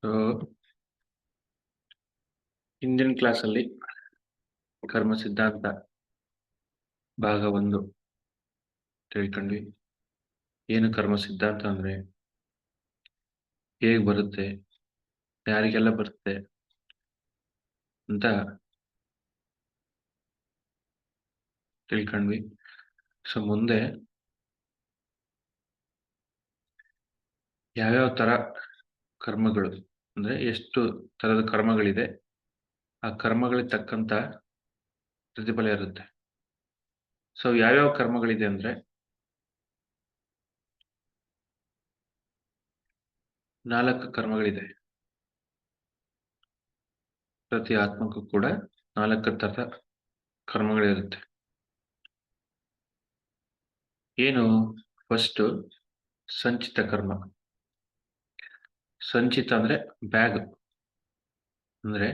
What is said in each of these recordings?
So ಹಿಂದಿನ ಕ್ಲಾಸಲ್ಲಿ ಕರ್ಮ ಸಿದ್ಧಾಂತ ಭಾಗ 1 ತಿಳ್ಕೊಂಡ್ವಿ. ಏನು ಕರ್ಮ ಸಿದ್ಧಾಂತ ಅಂದ್ರೆ, ಹೇಗ್ ಬರುತ್ತೆ, ಯಾರಿಗೆಲ್ಲ ಬರುತ್ತೆ ಅಂತ ತಿಳ್ಕೊಂಡ್ವಿ. ಸೊ ಮುಂದೆ ಯಾವ್ಯಾವ ತರ ಕರ್ಮಗಳು ಅಂದ್ರೆ ಎಷ್ಟು ತರದ ಕರ್ಮಗಳಿದೆ, ಆ ಕರ್ಮಗಳಿಗೆ ತಕ್ಕಂತ ಪ್ರತಿಫಲ ಇರುತ್ತೆ. ಸೊ ಯಾವ್ಯಾವ ಕರ್ಮಗಳಿದೆ ಅಂದ್ರೆ 4 ಕರ್ಮಗಳಿದೆ. ಪ್ರತಿ ಆತ್ಮಕ್ಕೂ ಕೂಡ 4 ತರದ ಕರ್ಮಗಳಿರುತ್ತೆ. ಏನು? ಫಸ್ಟ್ ಸಂಚಿತ ಕರ್ಮ. ಸಂಚಿತ ಅಂದ್ರೆ ಬ್ಯಾಗ್, ಅಂದ್ರೆ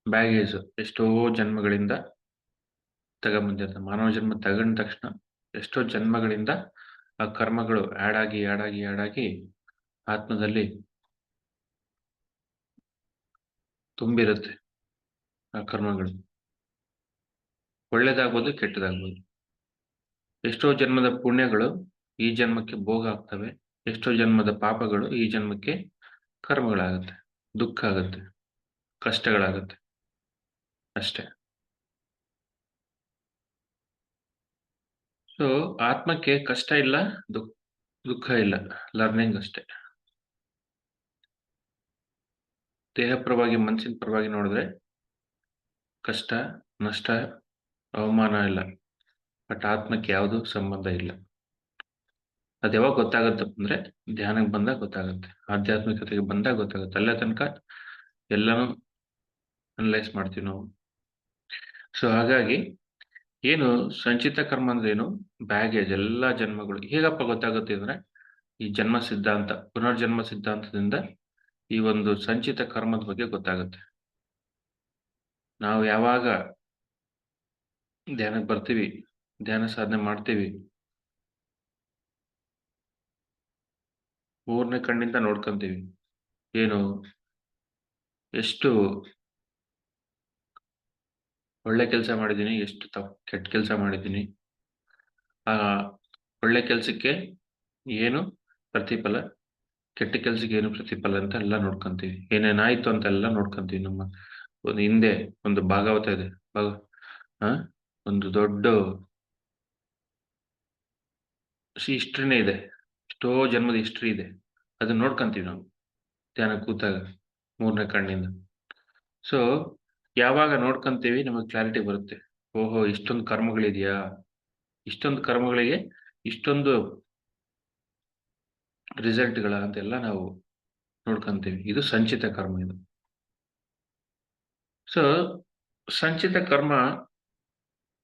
ಬ್ಯಾಗೇಜ್. ಎಷ್ಟೋ ಜನ್ಮಗಳಿಂದ ತಗೊಂಬಂದಿರ್ತಾರೆ. ಮಾನವ ಜನ್ಮ ತಗೊಂಡ ತಕ್ಷಣ ಎಷ್ಟೋ ಜನ್ಮಗಳಿಂದ ಆ ಕರ್ಮಗಳು ಆಡ್ ಆಗಿ ಆತ್ಮದಲ್ಲಿ ತುಂಬಿರುತ್ತೆ. ಆ ಕರ್ಮಗಳು ಒಳ್ಳೇದಾಗ್ಬೋದು, ಕೆಟ್ಟದಾಗ್ಬೋದು. ಎಷ್ಟೋ ಜನ್ಮದ ಪುಣ್ಯಗಳು ಈ ಜನ್ಮಕ್ಕೆ ಭೋಗ ಆಗ್ತವೆ, ಎಷ್ಟೋ ಜನ್ಮದ ಪಾಪಗಳು ಈ ಜನ್ಮಕ್ಕೆ ಕರ್ಮಗಳಾಗುತ್ತೆ, ದುಃಖ ಆಗುತ್ತೆ, ಕಷ್ಟಗಳಾಗುತ್ತೆ ಅಷ್ಟೇ. ಸೊ ಆತ್ಮಕ್ಕೆ ಕಷ್ಟ ಇಲ್ಲ, ದುಃಖ ಇಲ್ಲ, ಲರ್ನಿಂಗ್ ಅಷ್ಟೇ. ದೇಹ ಪರವಾಗಿ, ಮನಸ್ಸಿನ ಪರವಾಗಿ ನೋಡಿದ್ರೆ ಕಷ್ಟ, ನಷ್ಟ, ಅವಮಾನ ಇಲ್ಲ. ಬಟ್ ಆತ್ಮಕ್ಕೆ ಯಾವುದು ಸಂಬಂಧ ಇಲ್ಲ. ಅದು ಯಾವಾಗ ಗೊತ್ತಾಗುತ್ತೆ ಅಂದ್ರೆ ಧ್ಯಾನಕ್ಕೆ ಬಂದಾಗ ಗೊತ್ತಾಗುತ್ತೆ, ಆಧ್ಯಾತ್ಮಿಕತೆಗೆ ಬಂದಾಗ ಗೊತ್ತಾಗುತ್ತೆ. ಅಲ್ಲೇ ತನಕ ಎಲ್ಲಾನು ಅನಲೈಸ್ ಮಾಡ್ತೀವಿ ನಾವು. ಸೊ ಹಾಗಾಗಿ ಏನು ಸಂಚಿತ ಕರ್ಮ ಅಂದ್ರೆ ಏನು? ಬ್ಯಾಗೇಜ್. ಎಲ್ಲಾ ಜನ್ಮಗಳು ಹೇಗಪ್ಪ ಗೊತ್ತಾಗುತ್ತೆ ಅಂದ್ರೆ ಈ ಜನ್ಮ ಸಿದ್ಧಾಂತ, ಪುನರ್ಜನ್ಮ ಸಿದ್ಧಾಂತದಿಂದ ಈ ಒಂದು ಸಂಚಿತ ಕರ್ಮದ ಬಗ್ಗೆ ಗೊತ್ತಾಗುತ್ತೆ. ನಾವು ಯಾವಾಗ ಧ್ಯಾನಕ್ಕೆ ಬರ್ತೀವಿ, ಧ್ಯಾನ ಸಾಧನೆ ಮಾಡ್ತೀವಿ, 3ನೇ ಕಣ್ಣಿಂದ ನೋಡ್ಕೊಂತೀವಿ. ಏನು? ಎಷ್ಟು ಒಳ್ಳೆ ಕೆಲಸ ಮಾಡಿದ್ದೀನಿ, ಎಷ್ಟು ಕೆಟ್ಟ ಕೆಲಸ ಮಾಡಿದ್ದೀನಿ, ಆ ಒಳ್ಳೆ ಕೆಲಸಕ್ಕೆ ಏನು ಪ್ರತಿಫಲ, ಕೆಟ್ಟ ಕೆಲಸಕ್ಕೆ ಏನು ಪ್ರತಿಫಲ ಅಂತ ಎಲ್ಲ ನೋಡ್ಕೊಂತೀವಿ. ಏನೇನಾಯ್ತು ಅಂತ ಎಲ್ಲ ನೋಡ್ಕೊಂತೀವಿ. ನಮ್ಮ ಒಂದು ಹಿಂದೆ ಒಂದು ಭಾಗವತ ಇದೆ, ಒಂದು ದೊಡ್ಡ ಹಿಸ್ಟ್ರಿನೇ ಇದೆ, ಎಷ್ಟೋ ಜನ್ಮದ ಹಿಸ್ಟ್ರಿ ಇದೆ. ಅದನ್ನ ನೋಡ್ಕೊಂತೀವಿ ನಾವು ಧ್ಯಾನ ಕೂತಾಗ 3ನೇ ಕಣ್ಣಿಂದ. ಸೊ ಯಾವಾಗ ನೋಡ್ಕೊಂತೀವಿ ನಮಗೆ ಕ್ಲಾರಿಟಿ ಬರುತ್ತೆ. ಓಹೋ, ಇಷ್ಟೊಂದು ಕರ್ಮಗಳಿದೆಯಾ, ಇಷ್ಟೊಂದು ಕರ್ಮಗಳಿಗೆ ಇಷ್ಟೊಂದು ರಿಸಲ್ಟ್ಗಳ ಅಂತೆಲ್ಲ ನಾವು ನೋಡ್ಕೊಂತೀವಿ. ಇದು ಸಂಚಿತ ಕರ್ಮ. ಇದು ಸೊ ಸಂಚಿತ ಕರ್ಮ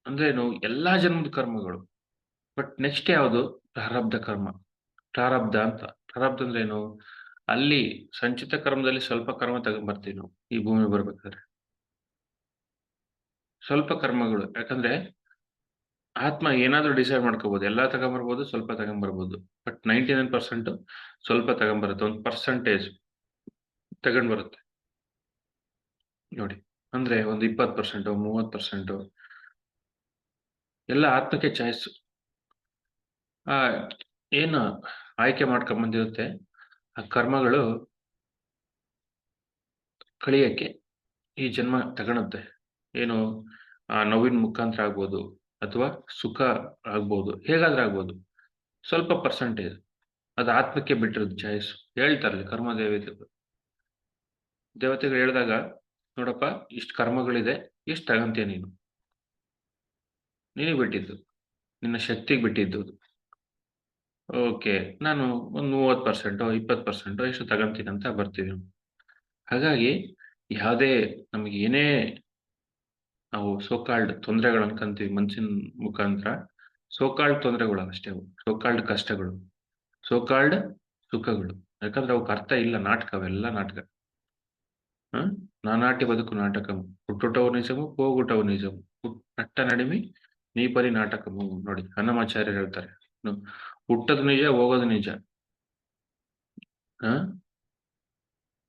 ಅಂದ್ರೇನು? ಎಲ್ಲಾ ಜನ್ಮದ ಕರ್ಮಗಳು. ಬಟ್ ನೆಕ್ಸ್ಟ್ ಯಾವುದು? ಪ್ರಾರಬ್ಧ ಕರ್ಮ. ಪ್ರಾರಬ್ಧ ಅಂತ, ಪ್ರಾರಬ್ಧ ಅಂದ್ರೆ ಏನು? ಅಲ್ಲಿ ಸಂಚಿತ ಕರ್ಮದಲ್ಲಿ ಸ್ವಲ್ಪ ಕರ್ಮ ತಗೊಂಡ್ಬರ್ತೀವಿ ನಾವು ಈ ಭೂಮಿ ಬರ್ಬೇಕಾದ್ರೆ, ಸ್ವಲ್ಪ ಕರ್ಮಗಳು. ಯಾಕಂದ್ರೆ ಆತ್ಮ ಏನಾದ್ರೂ ಡಿಸೈಡ್ ಮಾಡ್ಕೋಬಹುದು, ಎಲ್ಲಾ ತಗೊಂಡ್ಬರ್ಬೋದು, ಸ್ವಲ್ಪ ತಗೊಂಡ್ಬರ್ಬೋದು. ಬಟ್ 99% ಸ್ವಲ್ಪ ತಗೊಂಡ್ಬರುತ್ತೆ, 1% ತಗೊಂಡ್ ಬರುತ್ತೆ ನೋಡಿ. ಅಂದ್ರೆ ಒಂದು 20%, 30% ಎಲ್ಲ ಆತ್ಮಕ್ಕೆ ಚಾಯ್ಸ್. ಆ ಏನು ಆಯ್ಕೆ ಮಾಡ್ಕೊಂಡ್ ಬಂದಿರುತ್ತೆ ಆ ಕರ್ಮಗಳು ಕಳಿಯಕ್ಕೆ ಈ ಜನ್ಮ ತಗೊಳುತ್ತೆ. ಏನು? ಆ ನೋವಿನ ಮುಖಾಂತರ ಆಗ್ಬೋದು, ಅಥವಾ ಸುಖ ಆಗ್ಬೋದು, ಹೇಗಾದ್ರೂ ಆಗ್ಬೋದು. ಸ್ವಲ್ಪ ಪರ್ಸೆಂಟೇಜ್ ಅದು ಆತ್ಮಕ್ಕೆ ಬಿಟ್ಟಿರೋದು ಚಾಯ್ಸ್. ಹೇಳ್ತಾರಲ್ಲ ಕರ್ಮ ದೇವತೆಗಳು ಹೇಳಿದಾಗ, ನೋಡಪ್ಪ ಇಷ್ಟು ಕರ್ಮಗಳಿದೆ, ಎಷ್ಟು ತಗಂತೀಯ ನೀನು, ನಿನಗೆ ಬಿಟ್ಟಿದ್ದು, ನಿನ್ನ ಶಕ್ತಿಗೆ ಬಿಟ್ಟಿದ್ದು. ಓಕೆ, ನಾನು ಒಂದು 30%, 20% ಎಷ್ಟು ತಗಂತೀನಿ ಅಂತ ಬರ್ತೀವಿ ನಾವು. ಹಾಗಾಗಿ ಯಾವುದೇ ನಮಗೆ ಏನೇ ನಾವು ಸೋಕಾಲ್ಡ್ ತೊಂದರೆಗಳು ಅನ್ಕೊಂತೀವಿ ಮನ್ಸಿನ ಮುಖಾಂತರ, ಸೋಕಾಲ್ಡ್ ತೊಂದರೆಗಳು ಅಷ್ಟೇ ಅವು, ಸೋಕಾಲ್ಡ್ ಕಷ್ಟಗಳು, ಸೋಕಾಲ್ಡ್ ಸುಖಗಳು. ಯಾಕಂದ್ರೆ ಅವಕ್ಕೆ ಅರ್ಥ ಇಲ್ಲ, ನಾಟಕ, ಅವೆಲ್ಲ ನಾಟಕ. ನಾನಾಟಿ ಬದುಕು ನಾಟಕಂ, ಹುಟ್ಟುಟವು ನಿಜಮು, ಹೋಗುಟವು ನಿಜಮು, ನಟ್ಟ ನಡಿಮಿ ನೀ ಪರಿ ನಾಟಕಮು. ನೋಡಿ, ಅನ್ನಮಾಚಾರ್ಯರು ಹೇಳ್ತಾರೆ, ಹುಟ್ಟೋದು ನಿಜ, ಹೋಗೋದು ನಿಜ.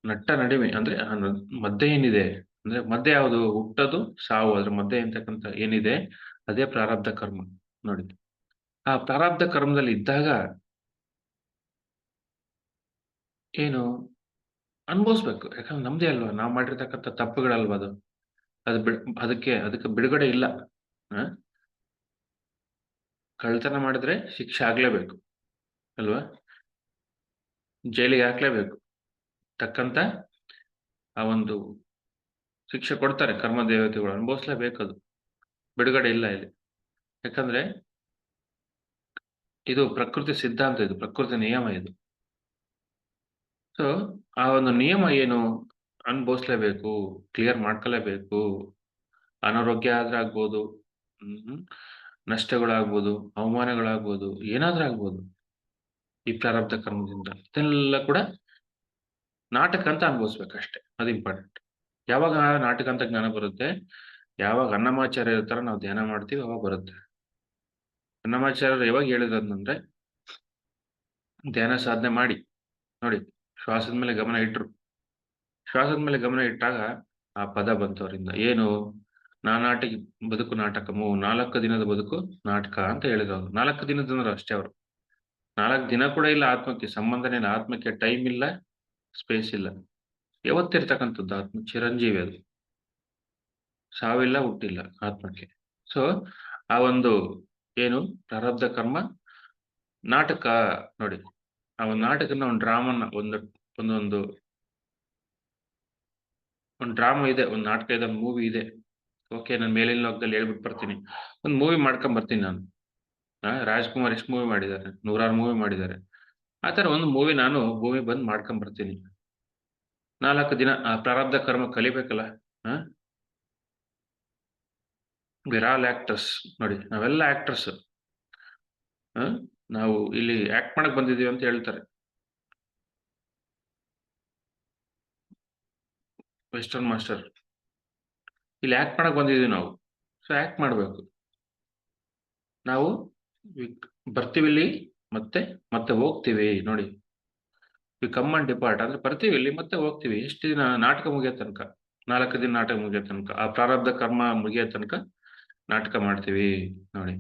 ನಟ್ಟ ನಡಿಮೆ ಅಂದ್ರೆ ಮಧ್ಯೆ ಏನಿದೆ ಅಂದ್ರೆ ಮಧ್ಯೆ ಯಾವುದು ಹುಟ್ಟೋದು ಸಾವು ಅದ್ರ ಮಧ್ಯೆ ಅಂತಕ್ಕಂಥ ಏನಿದೆ ಅದೇ ಪ್ರಾರಬ್ಧ ಕರ್ಮ. ನೋಡಿ, ಆ ಪ್ರಾರಬ್ಧ ಕರ್ಮದಲ್ಲಿ ಇದ್ದಾಗ ಏನು ಅನುಭವಿಸ್ಬೇಕು. ಯಾಕಂದ್ರೆ ನಮ್ದೇ ಅಲ್ವಾ, ನಾವು ಮಾಡಿರ್ತಕ್ಕಂಥ ತಪ್ಪುಗಳಲ್ವಾ ಅದು. ಅದು ಅದಕ್ಕೆ ಬಿಡುಗಡೆ ಇಲ್ಲ. ಆ? ಕಳ್ತನ ಮಾಡಿದ್ರೆ ಶಿಕ್ಷೆ ಆಗ್ಲೇಬೇಕು ಅಲ್ವಾ, ಜೈಲಿಗೆ ಹಾಕ್ಲೇಬೇಕು. ತಕ್ಕಂತ ಆ ಒಂದು ಶಿಕ್ಷೆ ಕೊಡ್ತಾರೆ ಕರ್ಮ ದೇವತೆಗಳು, ಅನುಭವಿಸ್ಲೇಬೇಕು ಅದು. ಬಿಡುಗಡೆ ಇಲ್ಲ ಇಲ್ಲಿ. ಯಾಕಂದ್ರೆ ಇದು ಪ್ರಕೃತಿ ಸಿದ್ಧಾಂತ, ಇದು ಪ್ರಕೃತಿ ನಿಯಮ ಇದು. ಸೊ ಆ ಒಂದು ನಿಯಮ ಏನು, ಅನುಭವಿಸ್ಲೇಬೇಕು, ಕ್ಲಿಯರ್ ಮಾಡ್ಕೊಳ್ಳೇಬೇಕು. ಅನಾರೋಗ್ಯ ಆದ್ರೆ ಆಗ್ಬೋದು, ನಷ್ಟಗಳಾಗ್ಬೋದು, ಅವಮಾನಗಳಾಗ್ಬೋದು, ಏನಾದ್ರೂ ಆಗ್ಬೋದು ಈ ಪ್ರಾರಬ್ಧ ಕರ್ಮದಿಂದ. ಇದೆಲ್ಲ ಕೂಡ ನಾಟಕ ಅಂತ ಅನುಭವಿಸ್ಬೇಕಷ್ಟೇ, ಅದು ಇಂಪಾರ್ಟೆಂಟ್. ಯಾವಾಗ ನಾಟಕ ಅಂತ ಜ್ಞಾನ ಬರುತ್ತೆ, ಯಾವಾಗ ಅನ್ನಮಾಚಾರ್ಯ ಇರ್ತಾರ ನಾವು ಧ್ಯಾನ ಮಾಡ್ತೀವಿ ಅವಾಗ ಬರುತ್ತೆ. ಅನ್ನಮಾಚಾರ್ಯರು ಯಾವಾಗ ಹೇಳಿದ್ರಂದ್ರೆ, ಧ್ಯಾನ ಸಾಧನೆ ಮಾಡಿ ನೋಡಿ, ಶ್ವಾಸದ ಮೇಲೆ ಗಮನ ಇಟ್ರು. ಶ್ವಾಸದ ಮೇಲೆ ಗಮನ ಇಟ್ಟಾಗ ಆ ಪದ ಬಂತು ಅವರಿಂದ, ಏನು ನಾನಾಟಿಗೆ ಬದುಕು ನಾಟಕಮು, 4 ದಿನದ ಬದುಕು ನಾಟಕ ಅಂತ ಹೇಳಿದ್ರು ಅವರು. 4 ದಿನದ ಅಷ್ಟೇ ಅವರು. 4 ದಿನ ಕೂಡ ಇಲ್ಲ ಆತ್ಮಕ್ಕೆ, ಸಂಬಂಧನೇ ಇಲ್ಲ. ಆತ್ಮಕ್ಕೆ ಟೈಮ್ ಇಲ್ಲ, ಸ್ಪೇಸ್ ಇಲ್ಲ. ಯಾವತ್ತಿರ್ತಕ್ಕಂಥದ್ದು ಆತ್ಮ, ಚಿರಂಜೀವಿ ಅದು. ಸಾವಿಲ್ಲ, ಹುಟ್ಟಿಲ್ಲ ಆತ್ಮಕ್ಕೆ. ಸೊ ಆ ಒಂದು ಏನು ಪ್ರಾರಬ್ಧ ಕರ್ಮ ನಾಟಕ ನೋಡಿ, ಆ ಒಂದು ನಾಟಕನ ಒಂದು ಡ್ರಾಮನ ಒಂದೊಂದು ಡ್ರಾಮಾ ಇದೆ, ಒಂದು ನಾಟಕ ಇದೆ, ಒಂದು ಮೂವಿ ಇದೆ. ಓಕೆ, ನಾನು ಮೇಲಿನ ಲೋಕದಲ್ಲಿ ಹೇಳ್ಬಿಟ್ಟು ಬರ್ತೀನಿ, ಒಂದು ಮೂವಿ ಮಾಡ್ಕೊಂಡ್ ಬರ್ತೀನಿ ನಾನು. ರಾಜ್ಕುಮಾರ್ ಎಷ್ಟು ಮೂವಿ ಮಾಡಿದ್ದಾರೆ, 100 ಮೂವಿ ಮಾಡಿದ್ದಾರೆ. ಆ ತರ ಒಂದು ಮೂವಿ ನಾನು ಭೂಮಿ ಬಂದ್ ಮಾಡ್ಕೊಂಡ್ ಬರ್ತೀನಿ. 4 ದಿನ ಆ ಪ್ರಾರಬ್ಧ ಕರ್ಮ ಕಲಿಬೇಕಲ್ಲ. We're all actors. ನೋಡಿ, ನಾವೆಲ್ಲ ಆಕ್ಟರ್ಸ್. ನಾವು ಇಲ್ಲಿ ಆಕ್ಟ್ ಮಾಡಕ್ ಬಂದಿದೀವಿ ಅಂತ ಹೇಳ್ತಾರೆ ವೆಸ್ಟರ್ನ್ ಮಾಸ್ಟರ್. ಇಲ್ಲಿ ಆಕ್ಟ್ ಮಾಡಕ್ ಬಂದಿದೀವಿ ನಾವು. ಸೊ ಆಕ್ಟ್ ಮಾಡ್ಬೇಕು ನಾವು. ಬರ್ತೀವಿ ಇಲ್ಲಿ, ಮತ್ತೆ ಮತ್ತೆ ಹೋಗ್ತೀವಿ. ನೋಡಿ, ವಿ ಕಮ್ ಅಂಡ್ ಡಿಪಾರ್ಟ್ ಅಂದ್ರೆ ಬರ್ತೀವಿ ಇಲ್ಲಿ ಮತ್ತೆ ಹೋಗ್ತೀವಿ. ಎಷ್ಟು ದಿನ ನಾಟಕ ಮುಗಿಯೋ ತನಕ, 4 ದಿನ ನಾಟಕ ಮುಗಿಯೋ ತನಕ, ಆ ಪ್ರಾರಬ್ಧ ಕರ್ಮ ಮುಗಿಯೋ ತನಕ ನಾಟಕ ಮಾಡ್ತೀವಿ. ನೋಡಿ,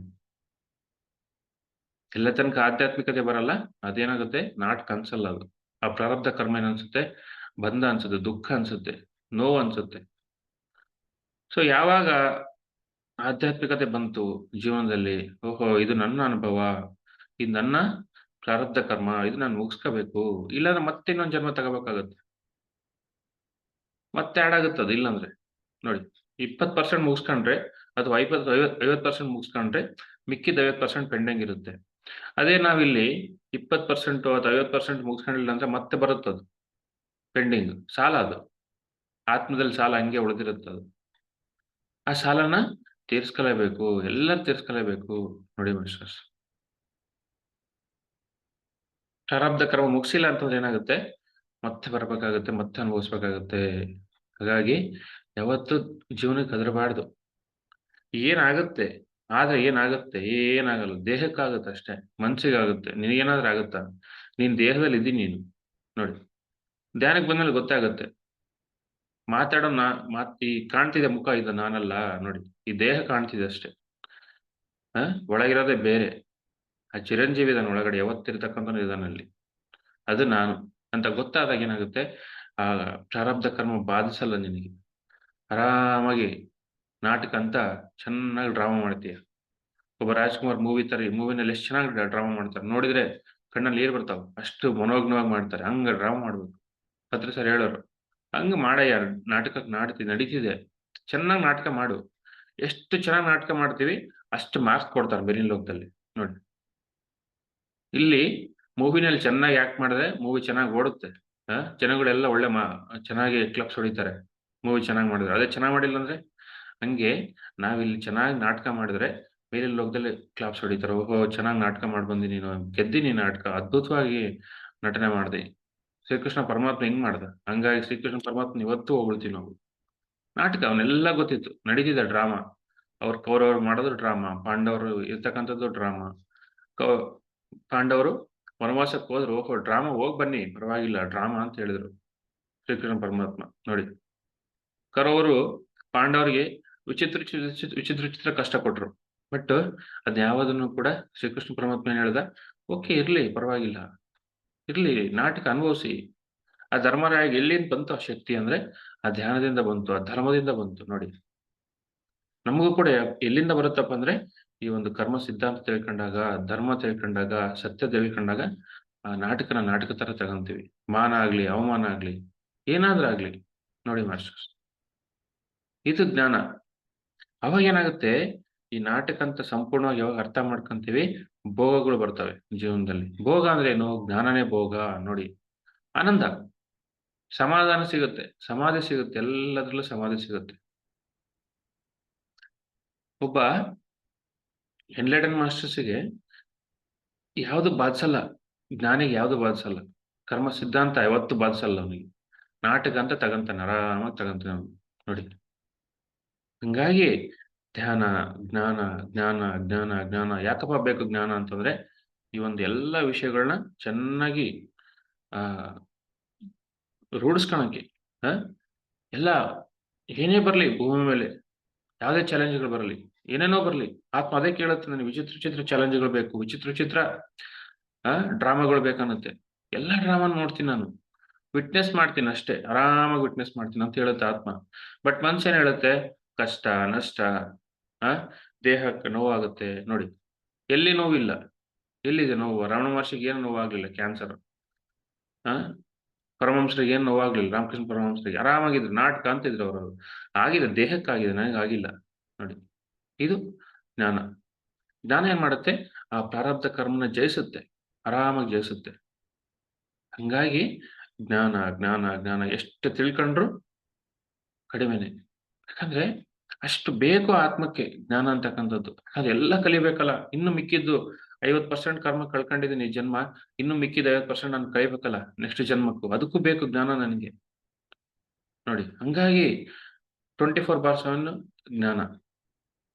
ಎಲ್ಲ ತನಕ ಆಧ್ಯಾತ್ಮಿಕತೆ ಬರಲ್ಲ, ಅದೇನಾಗುತ್ತೆ ನಾಟಕ ಅನ್ಸಲ್ಲ ಅದು. ಆ ಪ್ರಾರಬ್ಧ ಕರ್ಮ ಏನನ್ಸುತ್ತೆ, ಬಂಧ ಅನ್ಸುತ್ತೆ, ದುಃಖ ಅನ್ಸುತ್ತೆ, ನೋವು ಅನ್ಸುತ್ತೆ. ಸೊ ಯಾವಾಗ ಆಧ್ಯಾತ್ಮಿಕತೆ ಬಂತು ಜೀವನದಲ್ಲಿ, ಓಹೋ ಇದು ನನ್ನ ಅನುಭವ, ಇದು ನನ್ನ ಪ್ರಾರಬ್ಧ ಕರ್ಮ, ಇದು ನಾನು ಮುಗಿಸ್ಕೋಬೇಕು, ಇಲ್ಲಾಂದ್ರೆ ಮತ್ತೆ ಇನ್ನೊಂದು ಜನ್ಮ ತಗೋಬೇಕಾಗತ್ತೆ. ಮತ್ತೆ ಆಡ್ ಆಗುತ್ತೆ ಅದು. ಇಲ್ಲಾಂದ್ರೆ ನೋಡಿ, 20% ಮುಗಿಸ್ಕೊಂಡ್ರೆ ಅಥವಾ 50% ಮುಗಿಸ್ಕೊಂಡ್ರೆ ಮಿಕ್ಕಿದ 50% ಪೆಂಡಿಂಗ್ ಇರುತ್ತೆ. ಅದೇ ನಾವಿಲ್ಲಿ 20% ಅಥವಾ 50% ಮುಗಿಸ್ಕೊಂಡಿಲ್ಲ ಅಂದ್ರೆ ಮತ್ತೆ ಬರುತ್ತದು ಪೆಂಡಿಂಗ್. ಸಾಲ ಅದು, ಆತ್ಮದಲ್ಲಿ ಸಾಲ ಹಂಗೆ ಉಳಿದಿರುತ್ತದು. ಆ ಸಾಲನ ತೀರ್ಸ್ಕೊಳ್ಳೇಬೇಕು, ಎಲ್ಲರೂ ತೀರ್ಸ್ಕೊಳ್ಳೇಬೇಕು. ನೋಡಿ ಮಾಸ್ಟರ್ಸ್, ಪ್ರಾರಬ್ಧ ಕರ್ಮ ಮುಗಿಸಿಲ್ಲ ಅಂತಂದ್ರೆ ಏನಾಗುತ್ತೆ, ಮತ್ತೆ ಬರ್ಬೇಕಾಗತ್ತೆ, ಮತ್ತೆ ಅನುಭವಿಸ್ಬೇಕಾಗತ್ತೆ. ಹಾಗಾಗಿ ಯಾವತ್ತು ಜೀವನಕ್ಕೆ ಹೆದರಬಾರ್ದು. ಏನಾಗುತ್ತೆ, ಆದ್ರೆ ಏನಾಗುತ್ತೆ, ಏನಾಗಲ್ಲ. ದೇಹಕ್ಕಾಗುತ್ತೆ ಅಷ್ಟೇ, ಮನ್ಸಿಗಾಗುತ್ತೆ. ನಿನಗೇನಾದ್ರೂ ಆಗುತ್ತಾ? ನೀನ್ ದೇಹದಲ್ಲಿ ಇದ್ದೀನಿ ನೀನು. ನೋಡಿ, ಧ್ಯಾನಕ್ಕೆ ಬಂದ್ಮೇಲೆ ಗೊತ್ತಾಗುತ್ತೆ. ಮಾತಾಡೋ ಈ ಕಾಣ್ತಿದೆ ಮುಖ, ಇದು ನಾನಲ್ಲ. ನೋಡಿ, ಈ ದೇಹ ಕಾಣ್ತಿದೆ ಅಷ್ಟೇ. ಒಳಗಿರೋದೇ ಬೇರೆ. ಆ ಚಿರಂಜೀವಿ ಇದಾನೆ ಒಳಗಡೆ, ಯಾವತ್ತಿರ್ತಕ್ಕಂಥ ಇದಾನಲ್ಲಿ, ಅದು ನಾನು ಅಂತ ಗೊತ್ತಾದಾಗ ಏನಾಗುತ್ತೆ, ಆ ಪ್ರಾರಬ್ಧ ಕರ್ಮ ಬಾಧಿಸಲ್ಲ ನಿನಗೆ. ಆರಾಮಾಗಿ ನಾಟಕ ಅಂತ ಚೆನ್ನಾಗಿ ಡ್ರಾಮಾ ಮಾಡ್ತೀಯ. ಒಬ್ಬ ರಾಜ್ಕುಮಾರ್ ಮೂವಿನಲ್ಲಿ ಎಷ್ಟು ಚೆನ್ನಾಗಿ ಡ್ರಾಮಾ ಮಾಡ್ತಾರೆ ನೋಡಿದ್ರೆ ಕಣ್ಣಲ್ಲಿ ನೀರು ಬರ್ತಾವ, ಅಷ್ಟು ಮನೋಜ್ಞವಾಗಿ ಮಾಡ್ತಾರೆ. ಹಂಗ ಡ್ರಾಮಾ ಮಾಡ್ಬೇಕು. ಪತ್ರ ಸರ್ ಹೇಳೋರು, ಹಂಗ ಮಾಡಯ್ಯ, ನಾಟಕ ನಡೀತಿದೆ, ಚೆನ್ನಾಗಿ ನಾಟಕ ಮಾಡು. ಎಷ್ಟು ಚೆನ್ನಾಗಿ ನಾಟಕ ಮಾಡ್ತೀವಿ ಅಷ್ಟು ಮಾರ್ಕ್ಸ್ ಕೊಡ್ತಾರೆ ಬೇರಿನ ಲೋಕದಲ್ಲಿ. ನೋಡಿ, ಇಲ್ಲಿ ಮೂವಿನಲ್ಲಿ ಚೆನ್ನಾಗಿ ಆಕ್ಟ್ ಮಾಡಿದ್ರೆ ಮೂವಿ ಚೆನ್ನಾಗಿ ಓಡುತ್ತೆ. ಜನಗಳೆಲ್ಲ ಒಳ್ಳೆ ಚೆನ್ನಾಗಿ ಕ್ಲಬ್ಸ್ ಹೊಡಿತಾರೆ ಮೂವಿ ಚೆನ್ನಾಗಿ ಮಾಡಿದ್ರೆ. ಅದೇ ಚೆನ್ನಾಗಿ ಮಾಡಿಲ್ಲ ಅಂದ್ರೆ ಹಂಗೆ ನಾವಿಲ್ಲಿ ಚೆನ್ನಾಗಿ ನಾಟಕ ಮಾಡಿದ್ರೆ ಬೇರೆ ಲೋಕದಲ್ಲಿ ಕ್ಲಾಪ್ಸ್ ಹೊಡಿತಾರೆ. ಓಹೋ, ಚೆನ್ನಾಗಿ ನಾಟಕ ಮಾಡಿ ಬಂದಿ ನೀನು, ಗೆದ್ದಿ ನಾಟಕ, ಅದ್ಭುತವಾಗಿ ನಟನೆ ಮಾಡಿದೆ. ಶ್ರೀಕೃಷ್ಣ ಪರಮಾತ್ಮ ಹೆಂಗ್ ಮಾಡ್ದ, ಹಂಗಾಗಿ ಶ್ರೀಕೃಷ್ಣ ಪರಮಾತ್ಮ ಇವತ್ತು ಹೋಗ್ಬಿಡ್ತೀವಿ ನಾವು. ನಾಟಕ ಅವನ್ನೆಲ್ಲ ಗೊತ್ತಿತ್ತು, ನಡೀತಿದೆ ಡ್ರಾಮಾ. ಕೌರವರು ಮಾಡೋದು ಡ್ರಾಮಾ, ಪಾಂಡವರು ಇರ್ತಕ್ಕಂಥದ್ದು ಡ್ರಾಮಾ. ಪಾಂಡವರು ವನವಾಸಕ್ಕೆ ಹೋದ್ರು, ಓಹೋ ಡ್ರಾಮಾ, ಹೋಗ್ ಬನ್ನಿ ಪರವಾಗಿಲ್ಲ ಡ್ರಾಮಾ ಅಂತ ಹೇಳಿದ್ರು. ಶ್ರೀಕೃಷ್ಣ ಪರಮಾತ್ಮ ನೋಡಿ. ಕೌರವರು ಪಾಂಡವರಿಗೆ ವಿಚಿತ್ರ ವಿಚಿತ್ರ ವಿಚಿತ್ರ ಕಷ್ಟ ಕೊಟ್ರು. ಬಟ್ ಅದ್ಯಾವುದನ್ನು ಕೂಡ ಶ್ರೀಕೃಷ್ಣ ಪರಮಾತ್ಮ ಏನ್ ಹೇಳ್ದ, ಓಕೆ ಇರ್ಲಿ ಪರವಾಗಿಲ್ಲ, ಇರ್ಲಿ ನಾಟಕ ಅನುಭವಿಸಿ. ಆ ಧರ್ಮರಾಯ ಎಲ್ಲಿಂದ ಬಂತು ಆ ಶಕ್ತಿ ಅಂದ್ರೆ ಆ ಧ್ಯಾನದಿಂದ ಬಂತು, ಆ ಧರ್ಮದಿಂದ ಬಂತು ನೋಡಿ. ನಮಗೂ ಕೂಡ ಎಲ್ಲಿಂದ ಬರುತ್ತಪ್ಪ ಅಂದ್ರೆ ಈ ಒಂದು ಕರ್ಮ ಸಿದ್ಧಾಂತ ತಿಳ್ಕೊಂಡಾಗ, ಧರ್ಮ ತಿಳ್ಕೊಂಡಾಗ, ಸತ್ಯ ತಿಳ್ಕೊಂಡಾಗ ಆ ನಾಟಕ ತರ ತಗೊಂತೀವಿ. ಮಾನ ಆಗ್ಲಿ, ಅವಮಾನ ಆಗ್ಲಿ, ಏನಾದ್ರೂ ಆಗ್ಲಿ ನೋಡಿ ಮಾಸ್ಟರ್ಸ್, ಇದು ಜ್ಞಾನ. ಅವಾಗ ಏನಾಗುತ್ತೆ, ಈ ನಾಟಕ ಅಂತ ಸಂಪೂರ್ಣವಾಗಿ ಯಾವಾಗ ಅರ್ಥ ಮಾಡ್ಕೊಂತೀವಿ, ಭೋಗಗಳು ಬರ್ತವೆ ಜೀವನದಲ್ಲಿ. ಭೋಗ ಅಂದ್ರೆ ಏನು, ಜ್ಞಾನನೇ ಭೋಗ ನೋಡಿ. ಆನಂದ, ಸಮಾಧಾನ ಸಿಗುತ್ತೆ, ಸಮಾಧಿ ಸಿಗುತ್ತೆ, ಎಲ್ಲದ್ರಲ್ಲೂ ಸಮಾಧಿ ಸಿಗುತ್ತೆ. ಒಬ್ಬ ಎನ್ಲೈಟನ್ ಮಾಸ್ಟರ್ಸ್ಗೆ ಯಾವ್ದು ಬಾಧಿಸಲ್ಲ, ಜ್ಞಾನಿಗೆ ಯಾವ್ದು ಬಾಧಿಸಲ್ಲ. ಕರ್ಮ ಸಿದ್ಧಾಂತ ಯಾವತ್ತು ಬಾಧಿಸಲ್ಲ ಅವನಿಗೆ. ನಾಟಕ ಅಂತ ತಗಂತಾನೆ, ಆರಾಮಾಗಿ ತಗಂತಾನೆ ಅವನು ನೋಡಿ. ಹಂಗಾಗಿ ಧ್ಯಾನ, ಜ್ಞಾನ, ಜ್ಞಾನ, ಜ್ಞಾನ, ಜ್ಞಾನ ಯಾಕಪ್ಪ ಬೇಕು ಜ್ಞಾನ ಅಂತಂದ್ರೆ, ಈ ಒಂದು ಎಲ್ಲ ವಿಷಯಗಳನ್ನ ಚೆನ್ನಾಗಿ ಆ ರೂಢಿಸ್ಕೊಳಕ್ಕೆ. ಎಲ್ಲ ಏನೇ ಬರ್ಲಿ ಭೂಮಿ ಮೇಲೆ, ಯಾವುದೇ ಚಾಲೆಂಜ್ಗಳು ಬರಲಿ, ಏನೇನೋ ಬರಲಿ, ಆತ್ಮ ಅದೇ ಕೇಳುತ್ತೆ ನನಗೆ ವಿಚಿತ್ರ ವಿಚಿತ್ರ ಚಾಲೆಂಜ್ಗಳು ಬೇಕು, ವಿಚಿತ್ರ ವಿಚಿತ್ರ ಡ್ರಾಮಾಗಳು ಬೇಕನ್ನತ್ತೆ. ಎಲ್ಲ ಡ್ರಾಮಾ ನೋಡ್ತೀನಿ ನಾನು, ವಿಟ್ನೆಸ್ ಮಾಡ್ತೀನಿ ಅಷ್ಟೇ, ಆರಾಮಾಗಿ ವಿಟ್ನೆಸ್ ಮಾಡ್ತೀನಿ ಅಂತ ಹೇಳುತ್ತೆ ಆತ್ಮ. ಬಟ್ ಮನ್ಸು ಏನ್ ಹೇಳುತ್ತೆ, ಕಷ್ಟ, ನಷ್ಟ, ದೇಹಕ್ಕೆ ನೋವಾಗುತ್ತೆ ನೋಡಿ. ಎಲ್ಲಿ ನೋವಿಲ್ಲ, ಎಲ್ಲಿದೆ ನೋವು? ರಮಣ ಮಹರ್ಷಿಗೆ ಏನು ನೋವಾಗ್ಲಿಲ್ಲ, ಕ್ಯಾನ್ಸರ್. ಪರಮಹಂಸರಿಗೆ ಏನು ನೋವಾಗ್ಲಿಲ್ಲ, ರಾಮಕೃಷ್ಣ ಪರಮಹಂಸರಿಗೆ ಆರಾಮಾಗಿದ್ರು, ನಾಟಕ ಅಂತಿದ್ರು ಅವರು. ಆಗಿದೆ, ದೇಹಕ್ಕಾಗಿದೆ, ನನಗೆ ಆಗಿಲ್ಲ ನೋಡಿ. ಇದು ಜ್ಞಾನ. ಜ್ಞಾನ ಏನ್ ಮಾಡುತ್ತೆ, ಆ ಪ್ರಾರಬ್ಧ ಕರ್ಮನ ಜಯಿಸುತ್ತೆ, ಆರಾಮಾಗಿ ಜಯಿಸುತ್ತೆ. ಹಂಗಾಗಿ ಜ್ಞಾನ, ಜ್ಞಾನ, ಜ್ಞಾನ ಎಷ್ಟು ತಿಳ್ಕೊಂಡ್ರು ಕಡಿಮೆನೆ. ಯಾಕಂದ್ರೆ ಅಷ್ಟು ಬೇಕು ಆತ್ಮಕ್ಕೆ ಜ್ಞಾನ ಅಂತಕ್ಕಂಥದ್ದು. ಅದೆಲ್ಲ ಕಲಿಬೇಕಲ್ಲ. ಇನ್ನು ಮಿಕ್ಕಿದ್ದು 50% ಕರ್ಮ ಕಳ್ಕೊಂಡಿದ್ದೀನಿ ಈ ಜನ್ಮ, ಇನ್ನು ಮಿಕ್ಕಿದ 50% ನಾನು ಕಲಿಬೇಕಲ್ಲ ನೆಕ್ಸ್ಟ್ ಜನ್ಮಕ್ಕೂ, ಅದಕ್ಕೂ ಬೇಕು ಜ್ಞಾನ ನನಗೆ ನೋಡಿ. ಹಂಗಾಗಿ 24/7 ಜ್ಞಾನ,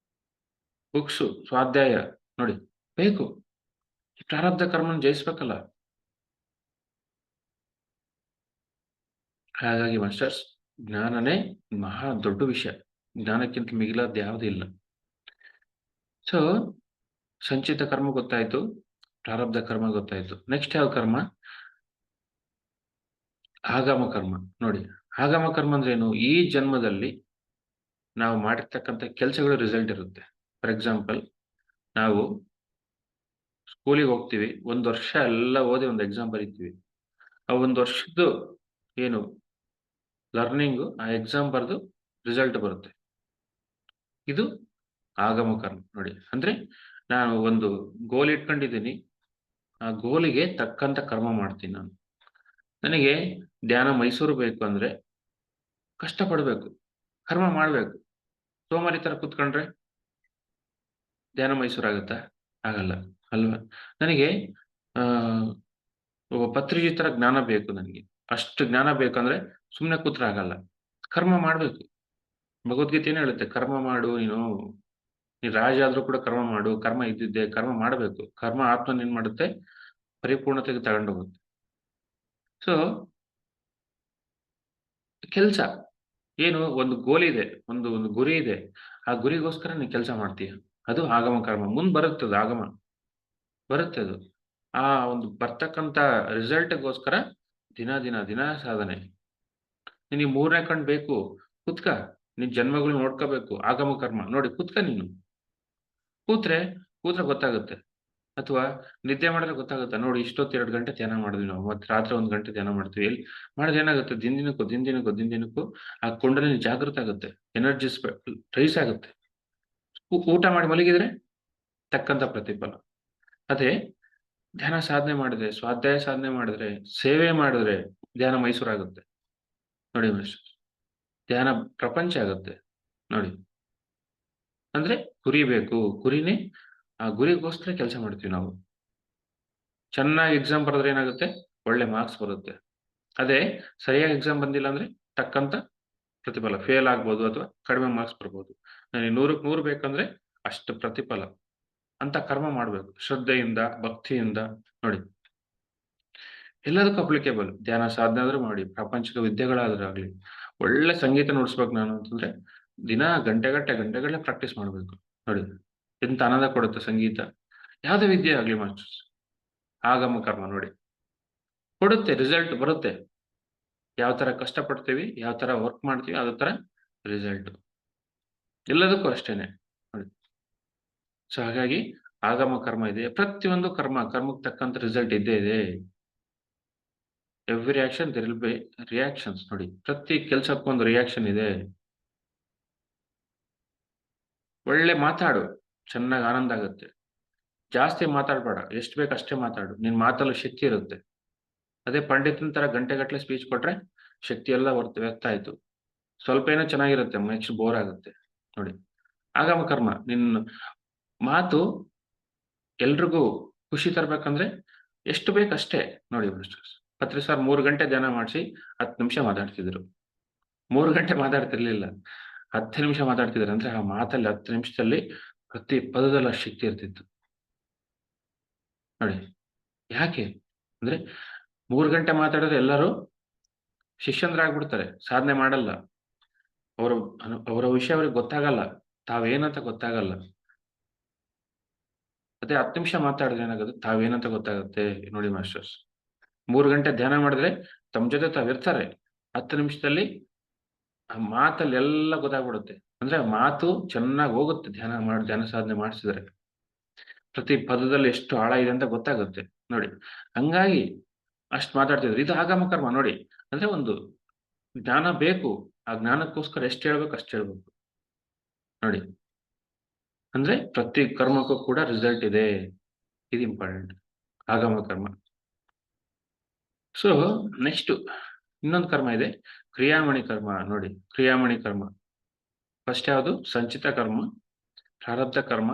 ಬುಕ್ಸು, ಸ್ವಾಧ್ಯಾಯ ನೋಡಿ ಬೇಕು. ಈ ಪ್ರಾರಬ್ಧ ಕರ್ಮನ ಜಯಿಸ್ಬೇಕಲ್ಲ. ಹಾಗಾಗಿ ಮಾಸ್ಟರ್ಸ್, ಜ್ಞಾನನೇ ಮಹಾ ದೊಡ್ಡ ವಿಷಯ. ಜ್ಞಾನಕ್ಕಿಂತ ಮಿಗಿಲಾದ ಯಾವುದೂ ಇಲ್ಲ. ಸೊ ಸಂಚಿತ ಕರ್ಮ ಗೊತ್ತಾಯ್ತು, ಪ್ರಾರಬ್ಧ ಕರ್ಮ ಗೊತ್ತಾಯ್ತು. ನೆಕ್ಸ್ಟ್ ಯಾವ ಕರ್ಮ? ಆಗಮ ಕರ್ಮ ನೋಡಿ. ಆಗಮ ಕರ್ಮ ಅಂದ್ರೆ ಏನು? ಈ ಜನ್ಮದಲ್ಲಿ ನಾವು ಮಾಡಿರ್ತಕ್ಕಂಥ ಕೆಲಸಗಳ ರಿಸಲ್ಟ್ ಇರುತ್ತೆ. ಫಾರ್ ಎಕ್ಸಾಂಪಲ್, ನಾವು ಸ್ಕೂಲಿಗೆ ಹೋಗ್ತೀವಿ, 1 ವರ್ಷ ಎಲ್ಲ ಓದಿ ಒಂದು ಎಕ್ಸಾಮ್ ಬರೀತೀವಿ. ಆ 1 ವರ್ಷದ್ದು ಏನು ಲರ್ನಿಂಗು, ಆ ಎಕ್ಸಾಮ್ ಬರೆದು ರಿಸಲ್ಟ್ ಬರುತ್ತೆ. ಇದು ಆಗಮ ಕರ್ಮ ನೋಡಿ. ಅಂದ್ರೆ ನಾನು ಒಂದು ಗೋಲ್ ಇಟ್ಕೊಂಡಿದ್ದೀನಿ, ಆ ಗೋಲಿಗೆ ತಕ್ಕಂತ ಕರ್ಮ ಮಾಡ್ತೀನಿ ನಾನು. ನನಗೆ ಧ್ಯಾನ ಮೈಸೂರು ಬೇಕು ಅಂದ್ರೆ ಕಷ್ಟ ಪಡ್ಬೇಕು, ಕರ್ಮ ಮಾಡ್ಬೇಕು. ಸೋಮಾರಿ ತರ ಕೂತ್ಕೊಂಡ್ರೆ ಧ್ಯಾನ ಮೈಸೂರು ಆಗುತ್ತಾ? ಆಗಲ್ಲ ಅಲ್ವಾ? ನನಗೆ ಆ ಒಬ್ಬ ಪತ್ರಿಕೆ ತರ ಜ್ಞಾನ ಬೇಕು ನನಗೆ. ಅಷ್ಟು ಜ್ಞಾನ ಬೇಕಂದ್ರೆ ಸುಮ್ನೆ ಕೂತ್ರೆ ಆಗಲ್ಲ, ಕರ್ಮ ಮಾಡ್ಬೇಕು. ಭಗವದ್ಗೀತೆ ಏನ್ ಹೇಳುತ್ತೆ, ಕರ್ಮ ಮಾಡು, ನೀನ್ ರಾಜ ಆದ್ರೂ ಕೂಡ ಕರ್ಮ ಮಾಡು, ಕರ್ಮ ಇದ್ದಿದ್ದೆ, ಕರ್ಮ ಮಾಡಬೇಕು. ಕರ್ಮ ಆತ್ಮನ ಏನ್ ಮಾಡುತ್ತೆ, ಪರಿಪೂರ್ಣತೆಗೆ ತಗೊಂಡೋಗುತ್ತೆ. ಸೊ ಕೆಲ್ಸ ಏನು, ಒಂದು ಗೋಲ್ ಇದೆ, ಒಂದು ಗುರಿ ಇದೆ, ಆ ಗುರಿಗೋಸ್ಕರ ನೀನ್ ಕೆಲಸ ಮಾಡ್ತೀಯ, ಅದು ಆಗಮ ಕರ್ಮ. ಮುಂದ್ ಬರುತ್ತದೆ ಆಗಮ, ಬರುತ್ತೆ ಅದು. ಆ ಒಂದು ಬರ್ತಕ್ಕಂತ ರಿಸಲ್ಟ್ಗೋಸ್ಕರ ದಿನ ದಿನ ದಿನ ಸಾಧನೆ. ನಿನಗೆ 3ನೇ ಕಣ್ ಬೇಕು, ಕುತ್ಕ, ನಿನ್ ಜನ್ಮಗಳು ನೋಡ್ಕೋಬೇಕು, ಆಗಮ ಕರ್ಮ ನೋಡಿ. ಕುತ್ಕ ನೀನು, ಕೂತ್ರೆ ಗೊತ್ತಾಗುತ್ತೆ. ಅಥವಾ ನಿದ್ದೆ ಮಾಡಿದ್ರೆ ಗೊತ್ತಾಗುತ್ತೆ ನೋಡಿ. ಇಷ್ಟೊತ್ತು 2 ಗಂಟೆ ಧ್ಯಾನ ಮಾಡಿದ್ವಿ ನಾವು, ಮತ್ತೆ ರಾತ್ರಿ 1 ಗಂಟೆ ಧ್ಯಾನ ಮಾಡ್ತೀವಿ. ಎಲ್ಲಿ ಮಾಡಿದ್ರೆ ಏನಾಗುತ್ತೆ, ದಿನದಿನಕ್ಕೂ ಆ ಕುಂಡಲಿನಿ ಜಾಗೃತ ಆಗುತ್ತೆ, ಎನರ್ಜಿ ರೈಸ್ ಆಗುತ್ತೆ. ಊಟ ಮಾಡಿ ಮಲಗಿದ್ರೆ ತಕ್ಕಂತ ಪ್ರತಿಫಲ. ಅದೇ ಧ್ಯಾನ ಸಾಧನೆ ಮಾಡಿದ್ರೆ, ಸ್ವಾಧ್ಯಾಯ ಸಾಧನೆ ಮಾಡಿದ್ರೆ, ಸೇವೆ ಮಾಡಿದ್ರೆ ಧ್ಯಾನ ಮೈಸೂರು ಆಗುತ್ತೆ ನೋಡಿ ಮಾಸ್ಟರ್. ಧ್ಯಾನ ಪ್ರಪಂಚ ಆಗುತ್ತೆ ನೋಡಿ. ಅಂದ್ರೆ ಗುರಿ ಬೇಕು, ಗುರಿನೇ, ಆ ಗುರಿಗೋಸ್ಕರ ಕೆಲಸ ಮಾಡ್ತೀವಿ ನಾವು. ಚೆನ್ನಾಗಿ ಎಕ್ಸಾಮ್ ಬರೆದ್ರೆ ಏನಾಗುತ್ತೆ, ಒಳ್ಳೆ ಮಾರ್ಕ್ಸ್ ಬರುತ್ತೆ. ಅದೇ ಸರಿಯಾಗಿ ಎಕ್ಸಾಮ್ ಬಂದಿಲ್ಲ ಅಂದ್ರೆ ತಕ್ಕಂತ ಪ್ರತಿಫಲ, ಫೇಲ್ ಆಗ್ಬೋದು ಅಥವಾ ಕಡಿಮೆ ಮಾರ್ಕ್ಸ್ ಬರ್ಬೋದು. ನನಗೆ 100ಕ್ಕೆ 100 ಬೇಕಂದ್ರೆ ಅಷ್ಟು ಪ್ರತಿಫಲ. ಅಂತ ಕರ್ಮ ಮಾಡ್ಬೇಕು ಶ್ರದ್ಧೆಯಿಂದ, ಭಕ್ತಿಯಿಂದ ನೋಡಿ. ಎಲ್ಲದಕ್ಕೂ ಅಪ್ಲಿಕೇಬಲ್. ಧ್ಯಾನ ಸಾಧನೆ ಆದ್ರೂ ಮಾಡಿ, ಪ್ರಾಪಂಚಿಕ ವಿದ್ಯೆಗಳಾದ್ರೂ ಆಗ್ಲಿ. ಒಳ್ಳೆ ಸಂಗೀತ ನುಡಿಸ್ಬೇಕು ನಾನು ಅಂತಂದ್ರೆ, ದಿನ ಗಂಟೆಗಟ್ಟಲೆ ಪ್ರಾಕ್ಟೀಸ್ ಮಾಡ್ಬೇಕು. ನೋಡಿ, ಎಂತ ಆನಂದ ಕೊಡುತ್ತೆ ಸಂಗೀತ. ಯಾವ್ದೇ ವಿದ್ಯೆ ಆಗ್ಲಿ ಮಾಸ್ಟರ್ಸ್. ಆಗಮ ಕರ್ಮ ನೋಡಿ, ಕೊಡುತ್ತೆ, ರಿಸಲ್ಟ್ ಬರುತ್ತೆ. ಯಾವ ತರ ಕಷ್ಟಪಡ್ತೀವಿ, ಯಾವ ತರ ವರ್ಕ್ ಮಾಡ್ತೀವಿ, ಅದೇ ತರ ರಿಸಲ್ಟ್. ಎಲ್ಲದಕ್ಕೂ ಅಷ್ಟೇನೆ ನೋಡಿ. ಸೊ ಹಾಗಾಗಿ ಆಗಮ ಕರ್ಮ ಇದೆ. ಪ್ರತಿಯೊಂದು ಕರ್ಮಕ್ಕೆ ತಕ್ಕಂತ ರಿಸಲ್ಟ್ ಇದ್ದೇ ಇದೆ. Every action there will be reactions. ನೋಡಿ, ಪ್ರತಿ ಕೆಲ್ಸಕ್ಕೊಂದು ರಿಯಾಕ್ಷನ್ ಇದೆ. ಒಳ್ಳೆ ಮಾತಾಡು, ಚೆನ್ನಾಗಿ ಆನಂದ ಆಗುತ್ತೆ. ಜಾಸ್ತಿ ಮಾತಾಡ್ಬೇಡ, ಎಷ್ಟು ಬೇಕು ಅಷ್ಟೇ ಮಾತಾಡು. ನಿನ್ ಮಾತಲ್ಲೂ ಶಕ್ತಿ ಇರುತ್ತೆ. ಅದೇ ಪಂಡಿತನ ತರ ಗಂಟೆಗಟ್ಟಲೆ ಸ್ಪೀಚ್ ಕೊಟ್ರೆ ಶಕ್ತಿ ಎಲ್ಲ ವ್ಯರ್ಥ ಆಯ್ತು. ಸ್ವಲ್ಪ ಏನೋ ಚೆನ್ನಾಗಿರುತ್ತೆ, ನೆಕ್ಸ್ಟ್ ಬೋರ್ ಆಗುತ್ತೆ. ನೋಡಿ, ಆಗಮ ಕರ್ಮ. ನಿನ್ನ ಮಾತು ಎಲ್ರಿಗೂ ಖುಷಿ ತರ್ಬೇಕಂದ್ರೆ ಎಷ್ಟು ಬೇಕಷ್ಟೇ. ನೋಡಿ ಮಾಸ್ಟರ್ಸ್, ಪತ್ರಿ ಸರ್ 3 ಗಂಟೆ ಧ್ಯಾನ ಮಾಡಿಸಿ 10 ನಿಮಿಷ ಮಾತಾಡ್ತಿದ್ರು. 3 ಗಂಟೆ ಮಾತಾಡ್ತಿರ್ಲಿಲ್ಲ, 10 ನಿಮಿಷ ಮಾತಾಡ್ತಿದ್ರು. ಅಂದ್ರೆ ಆ ಮಾತಲ್ಲಿ 10 ನಿಮಿಷದಲ್ಲಿ ಪ್ರತಿ ಪದದಲ್ಲಿ ಅಷ್ಟ್ ಶಕ್ತಿ ಇರ್ತಿತ್ತು. ನೋಡಿ, ಯಾಕೆ ಅಂದ್ರೆ 3 ಗಂಟೆ ಮಾತಾಡಿದ್ರೆ ಎಲ್ಲರೂ ಶಿಷ್ಯಂದ್ರಾಗ್ಬಿಡ್ತಾರೆ, ಸಾಧನೆ ಮಾಡಲ್ಲ. ಅವರ ಅವರ ವಿಷಯ ಅವ್ರಿಗೆ ಗೊತ್ತಾಗಲ್ಲ, ತಾವೇನಂತ ಗೊತ್ತಾಗಲ್ಲ. ಅದೇ 10 ನಿಮಿಷ ಮಾತಾಡಿದ್ರೆ ಏನಾಗುತ್ತೆ, ತಾವೇನಂತ ಗೊತ್ತಾಗುತ್ತೆ. ನೋಡಿ ಮಾಸ್ಟರ್ಸ್, 3 ಗಂಟೆ ಧ್ಯಾನ ಮಾಡಿದ್ರೆ ತಮ್ಮ ಜೊತೆ ತಾವಿರ್ತಾರೆ. 10 ನಿಮಿಷದಲ್ಲಿ ಆ ಮಾತಲ್ಲಿ ಎಲ್ಲ ಗೊತ್ತಾಗ್ಬಿಡುತ್ತೆ. ಅಂದ್ರೆ ಆ ಮಾತು ಚೆನ್ನಾಗಿ ಹೋಗುತ್ತೆ. ಧ್ಯಾನ ಸಾಧನೆ ಮಾಡಿಸಿದ್ರೆ ಪ್ರತಿ ಪದದಲ್ಲಿ ಎಷ್ಟು ಆಳ ಇದೆ ಅಂತ ಗೊತ್ತಾಗುತ್ತೆ. ನೋಡಿ, ಹಂಗಾಗಿ ಅಷ್ಟ್ ಮಾತಾಡ್ತಿದ್ರು. ಇದು ಆಗಮ ಕರ್ಮ ನೋಡಿ. ಅಂದ್ರೆ ಒಂದು ಜ್ಞಾನ ಬೇಕು. ಆ ಜ್ಞಾನಕ್ಕೋಸ್ಕರ ಎಷ್ಟ್ ಹೇಳ್ಬೇಕು ಅಷ್ಟ್ ಹೇಳ್ಬೇಕು. ನೋಡಿ, ಅಂದ್ರೆ ಪ್ರತಿ ಕರ್ಮಕ್ಕೂ ಕೂಡ ರಿಸಲ್ಟ್ ಇದೆ. ಇದು ಇಂಪಾರ್ಟೆಂಟ್, ಆಗಮ ಕರ್ಮ. ಸೊ ನೆಕ್ಸ್ಟ್ ಇನ್ನೊಂದು ಕರ್ಮ ಇದೆ, ಕ್ರಿಯಾಮಣಿ ಕರ್ಮ. ನೋಡಿ, ಕ್ರಿಯಾಮಣಿ ಕರ್ಮ ಫಸ್ಟ್ ಯಾವುದು? ಸಂಚಿತ ಕರ್ಮ, ಪ್ರಾರಬ್ಧ ಕರ್ಮ,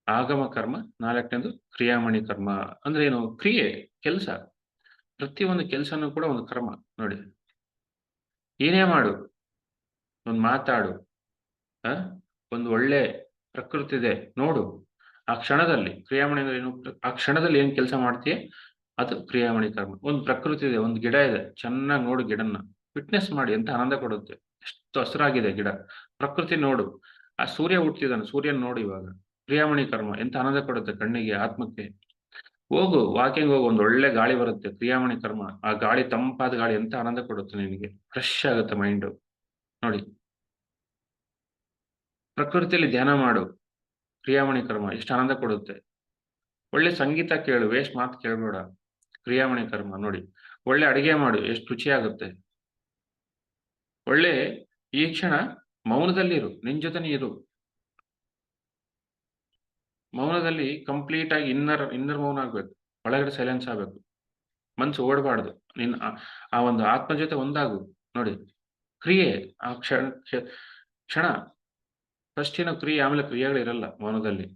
ಆಗಮ ಕರ್ಮ. 4ನೇದು ಕ್ರಿಯಾಮಣಿ ಕರ್ಮ. ಅಂದ್ರೆ ಏನು? ಕ್ರಿಯೆ, ಕೆಲಸ. ಪ್ರತಿಯೊಂದು ಕೆಲಸನೂ ಕೂಡ ಒಂದು ಕರ್ಮ. ನೋಡಿ, ಏನೇ ಮಾಡು, ಒಂದು ಮಾತಾಡು, ಆ ಒಂದು ಒಳ್ಳೆ ಪ್ರಕೃತಿ ಇದೆ ನೋಡು, ಆ ಕ್ಷಣದಲ್ಲಿ ಕ್ರಿಯಾಮಣಿ ಅಂದ್ರೆ ಏನು? ಆ ಕ್ಷಣದಲ್ಲಿ ಏನ್ ಕೆಲಸ ಮಾಡ್ತೀಯ ಅದು ಕ್ರಿಯಾಮಣಿ ಕರ್ಮ. ಒಂದು ಪ್ರಕೃತಿ ಇದೆ, ಒಂದು ಗಿಡ ಇದೆ, ಚೆನ್ನಾಗಿ ನೋಡು ಗಿಡನ್ನ, ವಿಟ್ನೆಸ್ ಮಾಡಿ, ಎಂತ ಆನಂದ ಕೊಡುತ್ತೆ. ಎಷ್ಟು ಹಸಿರಾಗಿದೆ ಗಿಡ, ಪ್ರಕೃತಿ ನೋಡು. ಆ ಸೂರ್ಯ ಹುಟ್ಟಿದಾನೆ, ಸೂರ್ಯನ್ ನೋಡು ಇವಾಗ. ಕ್ರಿಯಾಮಣಿ ಕರ್ಮ ಎಂತ ಆನಂದ ಕೊಡುತ್ತೆ ಕಣ್ಣಿಗೆ, ಆತ್ಮಕ್ಕೆ. ಹೋಗು, ವಾಕಿಂಗ್ ಹೋಗು, ಒಂದು ಒಳ್ಳೆ ಗಾಳಿ ಬರುತ್ತೆ, ಕ್ರಿಯಾಮಣಿ ಕರ್ಮ. ಆ ಗಾಳಿ, ತಂಪಾದ ಗಾಳಿ ಎಂತ ಆನಂದ ಕೊಡುತ್ತೆ ನಿನಗೆ, ಫ್ರೆಶ್ ಆಗುತ್ತೆ ಮೈಂಡ್. ನೋಡಿ, ಪ್ರಕೃತಿಯಲ್ಲಿ ಧ್ಯಾನ ಮಾಡು, ಕ್ರಿಯಾಮಣಿ ಕರ್ಮ ಎಷ್ಟು ಆನಂದ ಕೊಡುತ್ತೆ. ಒಳ್ಳೆ ಸಂಗೀತ ಕೇಳು, ವೇಸ್ಟ್ ಮಾತು ಕೇಳ್ಬೇಡ, ಕ್ರಿಯಾಮಣಿ ಕರ್ಮ. ನೋಡಿ, ಒಳ್ಳೆ ಅಡಿಗೆ ಮಾಡು, ಎಷ್ಟು ರುಚಿಯಾಗುತ್ತೆ. ಒಳ್ಳೆ ಈ ಕ್ಷಣ ಮೌನದಲ್ಲಿರು, ನಿನ್ ಜೊತೆನೇ ಇರು. ಮೌನದಲ್ಲಿ ಕಂಪ್ಲೀಟ್ ಆಗಿ ಇನ್ನರ್ ಮೌನ ಆಗ್ಬೇಕು, ಒಳಗಡೆ ಸೈಲೆನ್ಸ್ ಆಗ್ಬೇಕು, ಮನ್ಸು ಓಡಬಾರ್ದು. ನಿನ್ ಆ ಒಂದು ಆತ್ಮ ಜೊತೆ ಒಂದಾಗು. ನೋಡಿ, ಕ್ರಿಯೆ ಆ ಕ್ಷಣ ಫಸ್ಟ್ ಏನೋ ಕ್ರಿಯೆ, ಆಮೇಲೆ ಕ್ರಿಯೆಗಳಿರಲ್ಲ ಮೌನದಲ್ಲಿ,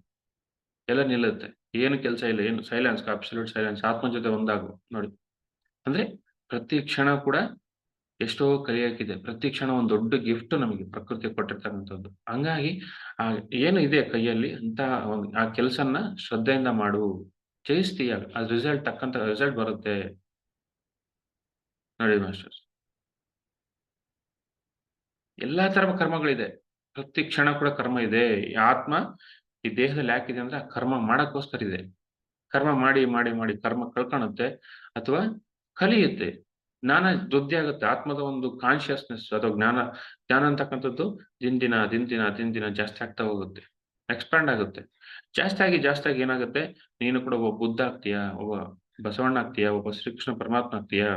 ಎಲ್ಲ ನಿಲ್ಲುತ್ತೆ. ಏನು ಕೆಲಸ ಇಲ್ಲ, ಏನು ಸೈಲೆನ್ಸ್, ಅಬ್ಸಲ್ಯೂಟ್ ಸೈಲೆನ್ಸ್, ಆತ್ಮ ಜೊತೆ ಒಂದಾಗು. ನೋಡಿ, ಅಂದ್ರೆ ಪ್ರತಿ ಕ್ಷಣ ಕೂಡ ಎಷ್ಟೋ ಕಲಿಯಕ್ಕಿದೆ. ಪ್ರತಿ ಕ್ಷಣ ಒಂದು ದೊಡ್ಡ ಗಿಫ್ಟ್ ನಮಗೆ ಪ್ರಕೃತಿ ಕೊಟ್ಟಿರ್ತಕ್ಕಂಥದ್ದು. ಹಂಗಾಗಿ ಆ ಏನು ಇದೆ ಕೈಯಲ್ಲಿ ಅಂತ ಒಂದು ಆ ಕೆಲಸನ್ನ ಶ್ರದ್ಧೆಯಿಂದ ಮಾಡು, ಜಯಿಸ್ತೀಯ, ಅದ್ ರಿಸಲ್ಟ್ ತಕ್ಕಂತ ರಿಸಲ್ಟ್ ಬರುತ್ತೆ. ನೋಡಿ ಮಾಸ್ಟರ್ಸ್, ಎಲ್ಲಾ ತರ ಕರ್ಮಗಳಿದೆ. ಪ್ರತಿ ಕ್ಷಣ ಕೂಡ ಕರ್ಮ ಇದೆ. ಈ ಆತ್ಮ ಈ ದೇಹದಲ್ಲಿ ಯಾಕಿದೆ ಅಂದ್ರೆ ಆ ಕರ್ಮ ಮಾಡಕ್ಕೋಸ್ಕರ ಇದೆ. ಕರ್ಮ ಮಾಡಿ ಮಾಡಿ ಮಾಡಿ ಕರ್ಮ ಕಳ್ಕೊಳುತ್ತೆ ಅಥವಾ ಕಲಿಯುತ್ತೆ. ಜ್ಞಾನ ವೃದ್ಧಿ ಆಗುತ್ತೆ. ಆತ್ಮದ ಒಂದು ಕಾನ್ಶಿಯಸ್ನೆಸ್ ಅಥವಾ ಜ್ಞಾನ ಜ್ಞಾನ ಅಂತಕ್ಕಂಥದ್ದು ದಿನ ಜಾಸ್ತಿ ಆಗ್ತಾ ಹೋಗುತ್ತೆ. ಎಕ್ಸ್‌ಪ್ಯಾಂಡ್ ಆಗುತ್ತೆ. ಜಾಸ್ತಿ ಆಗಿ ಏನಾಗುತ್ತೆ, ನೀನು ಕೂಡ ಒಬ್ಬ ಬುದ್ಧ ಆಗ್ತೀಯಾ, ಒಬ್ಬ ಬಸವಣ್ಣ ಆಗ್ತೀಯಾ, ಒಬ್ಬ ಶ್ರೀಕೃಷ್ಣ ಪರಮಾತ್ಮ ಆಗ್ತೀಯಾ,